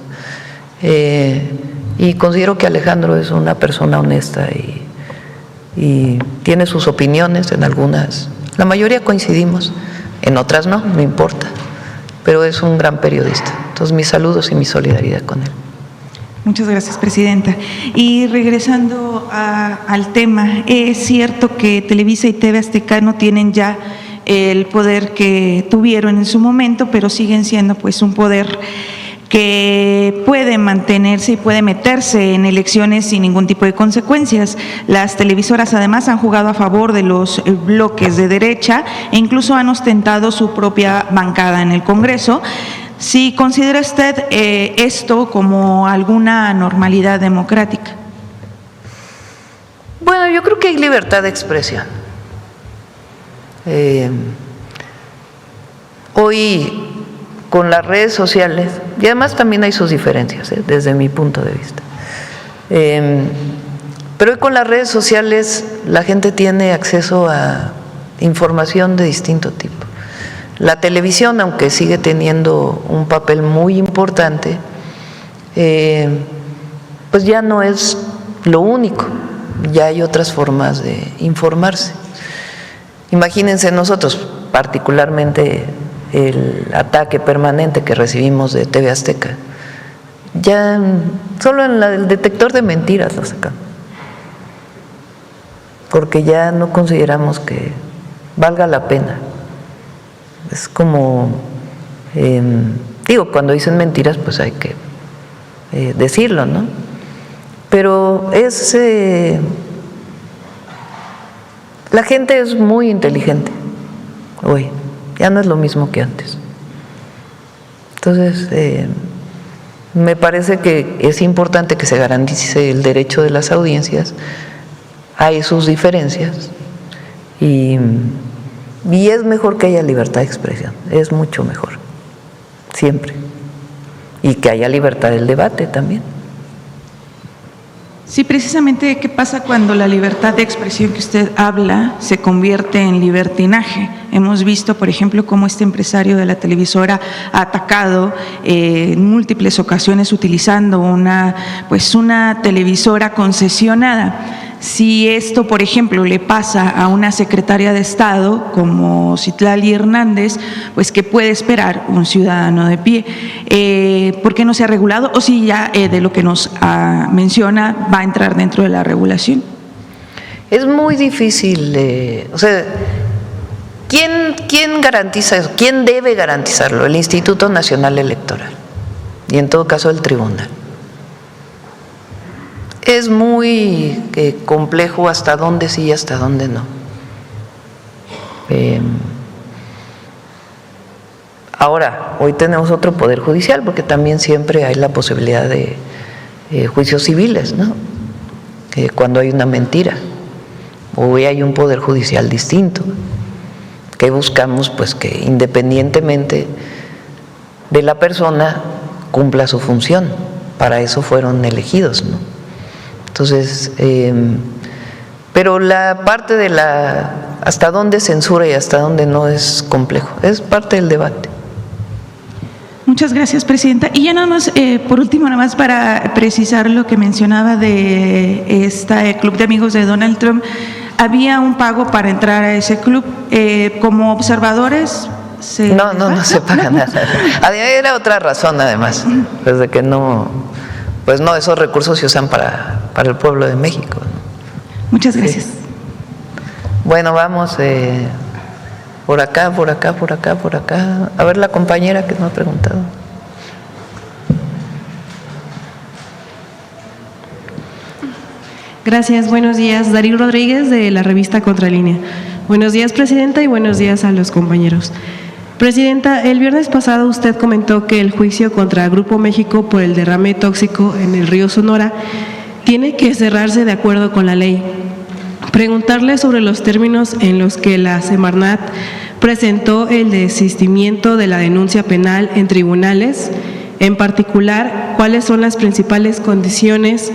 Y considero que Alejandro es una persona honesta y tiene sus opiniones, en algunas, la mayoría coincidimos, en otras no importa. pero es un gran periodista. Entonces, mis saludos y mi solidaridad con él. Muchas gracias, presidenta. Y regresando al tema, es cierto que Televisa y TV Azteca no tienen ya el poder que tuvieron en su momento, pero siguen siendo pues un poder que puede mantenerse y puede meterse en elecciones sin ningún tipo de consecuencias. Las televisoras además han jugado a favor de los bloques de derecha e incluso han ostentado su propia bancada en el Congreso. ¿Sí considera usted esto como alguna normalidad democrática? Bueno, yo creo que hay libertad de expresión. Hoy, con las redes sociales, y además también hay sus diferencias, desde mi punto de vista, pero hoy con las redes sociales la gente tiene acceso a información de distinto tipo. La televisión, aunque sigue teniendo un papel muy importante, pues ya no es lo único, ya hay otras formas de informarse. Imagínense nosotros, particularmente el ataque permanente que recibimos de TV Azteca, ya solo en el detector de mentiras lo sacan, porque ya no consideramos que valga la pena. Es como, digo, cuando dicen mentiras, pues hay que decirlo, ¿no? Pero la gente es muy inteligente hoy, ya no es lo mismo que antes. Entonces, me parece que es importante que se garantice el derecho de las audiencias. Hay sus diferencias y es mejor que haya libertad de expresión, es mucho mejor, siempre. Y que haya libertad del debate también. Sí, precisamente, ¿qué pasa cuando la libertad de expresión que usted habla se convierte en libertinaje? Hemos visto, por ejemplo, cómo este empresario de la televisora ha atacado en múltiples ocasiones utilizando una televisora concesionada. Si esto, por ejemplo, le pasa a una secretaria de Estado como Citlali Hernández, pues ¿qué puede esperar un ciudadano de pie? ¿Por qué no se ha regulado? O si ya de lo que nos menciona va a entrar dentro de la regulación. Es muy difícil, o sea, ¿quién garantiza eso? ¿Quién debe garantizarlo? El Instituto Nacional Electoral y en todo caso el tribunal. Es muy complejo hasta dónde sí y hasta dónde no. Ahora, hoy tenemos otro poder judicial porque también siempre hay la posibilidad de juicios civiles, ¿no? Cuando hay una mentira. Hoy hay un poder judicial distinto que buscamos pues que independientemente de la persona cumpla su función. Para eso fueron elegidos, ¿no? Entonces, pero la parte de hasta dónde censura y hasta dónde no es complejo, es parte del debate. Muchas gracias, presidenta. Y ya nada más, por último, nada más para precisar lo que mencionaba de este club de amigos de Donald Trump, había un pago para entrar a ese club como observadores. No se paga nada. Era otra razón además, desde que pues no, esos recursos se usan para el pueblo de México, ¿no? Muchas gracias. Sí. Bueno, vamos por acá. A ver la compañera que me ha preguntado. Gracias, buenos días. Darío Rodríguez de la revista Contralínea. Buenos días, presidenta, y buenos días a los compañeros. Presidenta, el viernes pasado usted comentó que el juicio contra Grupo México por el derrame tóxico en el río Sonora tiene que cerrarse de acuerdo con la ley. Preguntarle sobre los términos en los que la Semarnat presentó el desistimiento de la denuncia penal en tribunales, en particular, cuáles son las principales condiciones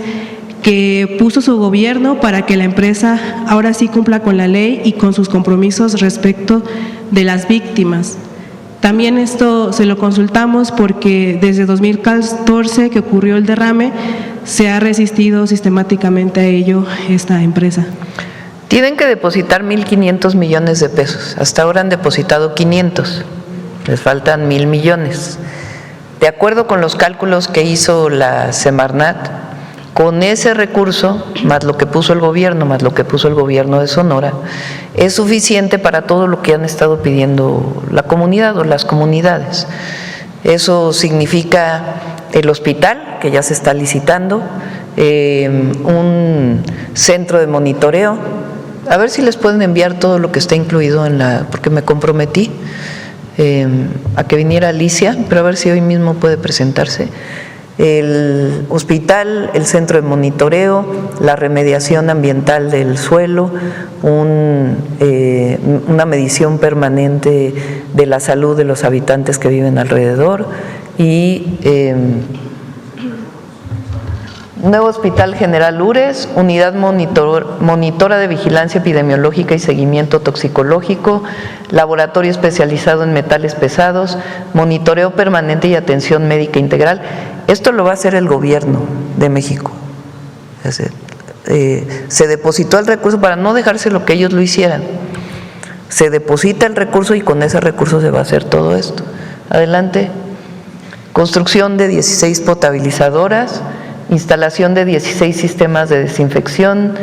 que puso su gobierno para que la empresa ahora sí cumpla con la ley y con sus compromisos respecto de las víctimas. También esto se lo consultamos porque desde 2014 que ocurrió el derrame se ha resistido sistemáticamente a ello esta empresa. Tienen que depositar 1.500 millones de pesos. Hasta ahora han depositado 500. les faltan 1,000 millones. De acuerdo con los cálculos que hizo la Semarnat, con ese recurso, más lo que puso el gobierno, más lo que puso el gobierno de Sonora, es suficiente para todo lo que han estado pidiendo la comunidad o las comunidades. Eso significa el hospital, que ya se está licitando, un centro de monitoreo. A ver si les pueden enviar todo lo que está incluido en la, porque me comprometí a que viniera Alicia, pero a ver si hoy mismo puede presentarse. El hospital, el centro de monitoreo, la remediación ambiental del suelo, una medición permanente de la salud de los habitantes que viven alrededor y nuevo Hospital General Ures, unidad monitora de vigilancia epidemiológica y seguimiento toxicológico, laboratorio especializado en metales pesados, monitoreo permanente y atención médica integral. Esto lo va a hacer el gobierno de México. Se depositó el recurso para no dejarse lo que ellos lo hicieran. Se deposita el recurso y con ese recurso se va a hacer todo esto. Adelante. Construcción de 16 potabilizadoras, instalación de 16 sistemas de desinfección,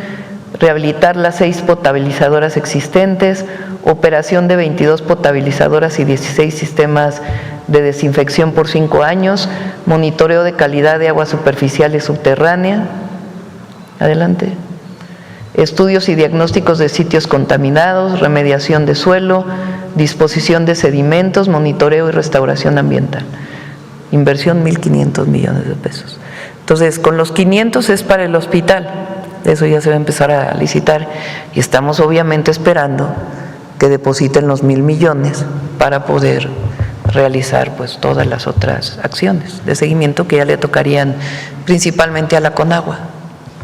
rehabilitar las 6 potabilizadoras existentes, operación de 22 potabilizadoras y 16 sistemas de desinfección por 5 años, monitoreo de calidad de agua superficial y subterránea. Adelante. Estudios y diagnósticos de sitios contaminados, remediación de suelo, disposición de sedimentos, monitoreo y restauración ambiental. Inversión 1,500 millones de pesos. Entonces, con los 500 es para el hospital, eso ya se va a empezar a licitar y estamos obviamente esperando que depositen los 1,000 millones para poder realizar pues todas las otras acciones de seguimiento que ya le tocarían principalmente a la Conagua.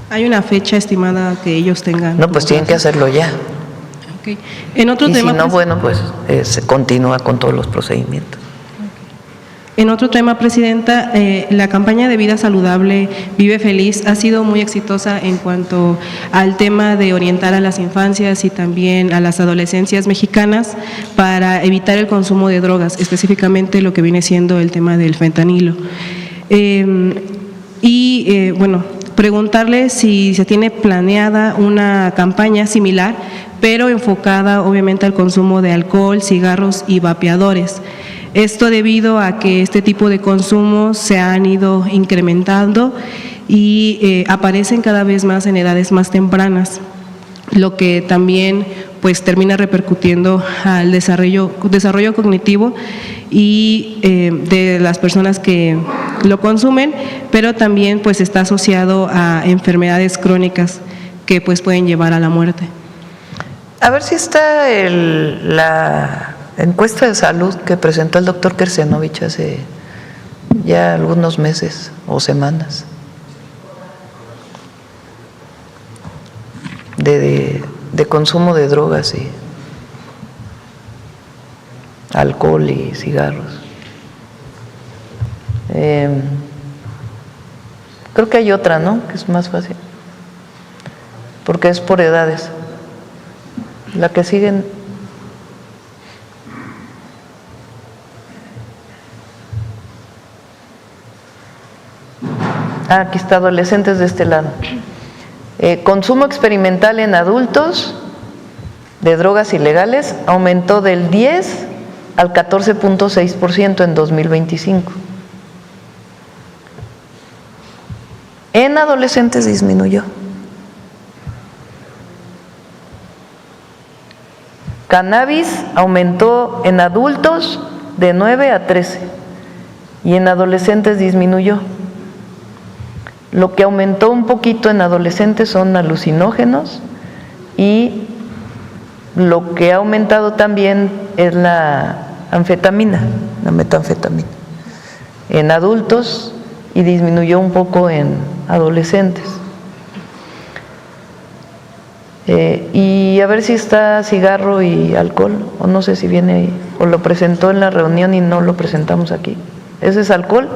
¿Hay una fecha estimada que ellos tengan? No, pues tienen que hacerlo ya. Okay. En otro y tema, si no, bueno, pues se continúa con todos los procedimientos. En otro tema, Presidenta, la campaña de Vida Saludable, Vive Feliz, ha sido muy exitosa en cuanto al tema de orientar a las infancias y también a las adolescencias mexicanas para evitar el consumo de drogas, específicamente lo que viene siendo el tema del fentanilo. Bueno, preguntarle si se tiene planeada una campaña similar, pero enfocada obviamente al consumo de alcohol, cigarros y vapeadores. Esto debido a que este tipo de consumos se han ido incrementando y aparecen cada vez más en edades más tempranas, lo que también pues termina repercutiendo al desarrollo cognitivo y de las personas que lo consumen, pero también pues está asociado a enfermedades crónicas que pues pueden llevar a la muerte. A ver si está la encuesta de salud que presentó el doctor Kersenovich hace ya algunos meses o semanas de consumo de drogas y alcohol y cigarros. Creo que hay otra, ¿no? Que es más fácil, porque es por edades. La que siguen. Aquí está, adolescentes de este lado. Consumo experimental en adultos de drogas ilegales aumentó del 10 al 14.6% en 2025. En adolescentes disminuyó. Cannabis aumentó en adultos de 9 a 13 y en adolescentes disminuyó. Lo que aumentó un poquito en adolescentes son alucinógenos y lo que ha aumentado también es la anfetamina, la metanfetamina, en adultos y disminuyó un poco en adolescentes. Y a ver si está cigarro y alcohol, o no sé si viene ahí, o lo presentó en la reunión y no lo presentamos aquí. ¿Ese es alcohol?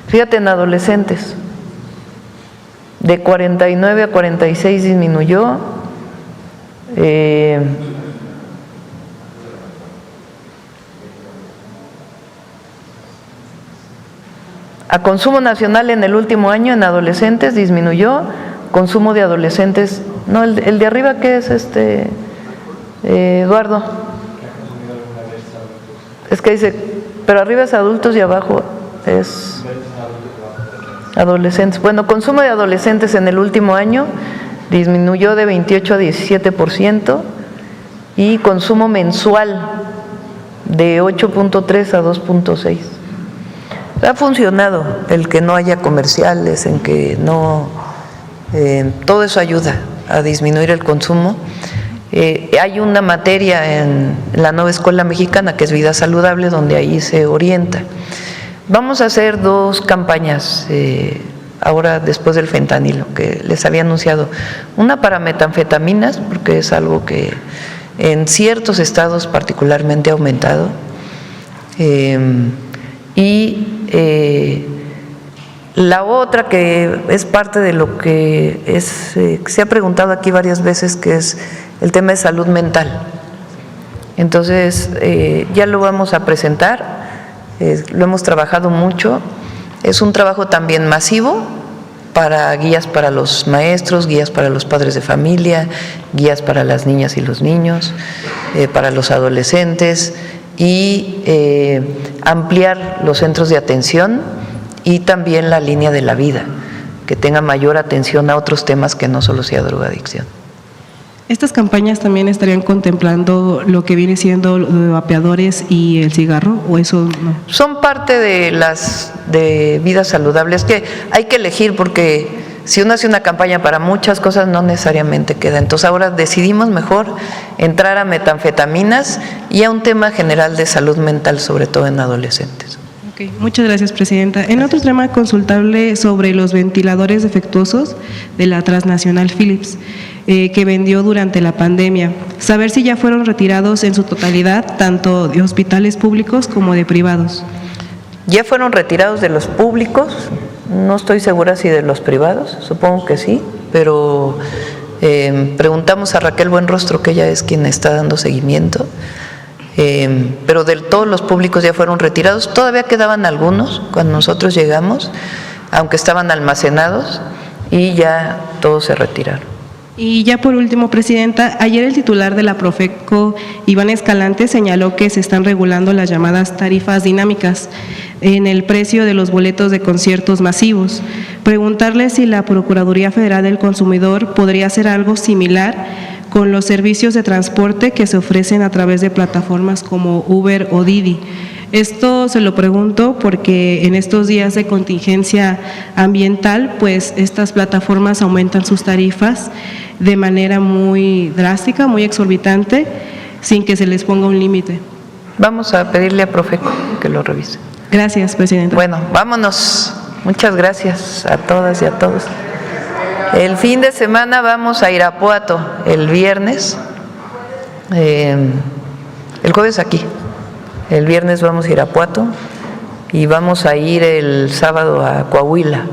Fíjate, en adolescentes. De 49 a 46 disminuyó, A consumo nacional en el último año en adolescentes disminuyó, consumo de adolescentes, no, el de arriba, ¿qué es Eduardo? Es que dice, pero arriba es adultos y abajo es adolescentes. Bueno, consumo de adolescentes en el último año disminuyó de 28 a 17% y consumo mensual de 8.3 a 2.6. Ha funcionado el que no haya comerciales, en que no, todo eso ayuda a disminuir el consumo. Hay una materia en la nueva escuela mexicana que es Vida Saludable, donde ahí se orienta. Vamos a hacer 2 campañas ahora después del fentanilo, que les había anunciado. Una para metanfetaminas, porque es algo que en ciertos estados particularmente ha aumentado. La otra, que es parte de lo que se ha preguntado aquí varias veces, que es el tema de salud mental. Entonces, ya lo vamos a presentar, lo hemos trabajado mucho. Es un trabajo también masivo para guías para los maestros, guías para los padres de familia, guías para las niñas y los niños, para los adolescentes, y ampliar los centros de atención y también la línea de la vida, que tenga mayor atención a otros temas que no solo sea drogadicción. ¿Estas campañas también estarían contemplando lo que viene siendo los vapeadores y el cigarro, o eso no? Son parte de las de vidas saludables, que hay que elegir, porque si uno hace una campaña para muchas cosas no necesariamente queda. Entonces ahora decidimos mejor entrar a metanfetaminas y a un tema general de salud mental, sobre todo en adolescentes. Okay, muchas gracias, Presidenta. En otro tema consultable sobre los ventiladores defectuosos de la transnacional Philips, que vendió durante la pandemia. Saber si ya fueron retirados en su totalidad, tanto de hospitales públicos como de privados. Ya fueron retirados de los públicos, no estoy segura si de los privados, supongo que sí, pero preguntamos a Raquel Buenrostro, que ella es quien está dando seguimiento. Pero de todos los públicos ya fueron retirados. Todavía quedaban algunos cuando nosotros llegamos, aunque estaban almacenados, y ya todos se retiraron. Y ya por último, Presidenta, ayer el titular de la Profeco, Iván Escalante, señaló que se están regulando las llamadas tarifas dinámicas en el precio de los boletos de conciertos masivos. Preguntarle si la Procuraduría Federal del Consumidor podría hacer algo similar con los servicios de transporte que se ofrecen a través de plataformas como Uber o Didi. Esto se lo pregunto porque en estos días de contingencia ambiental, pues estas plataformas aumentan sus tarifas de manera muy drástica, muy exorbitante, sin que se les ponga un límite. Vamos a pedirle a Profeco que lo revise. Gracias, Presidenta. Bueno, vámonos. Muchas gracias a todas y a todos. El fin de semana vamos a Irapuato, el viernes, el jueves aquí, el viernes vamos a Irapuato y vamos a ir el sábado a Coahuila.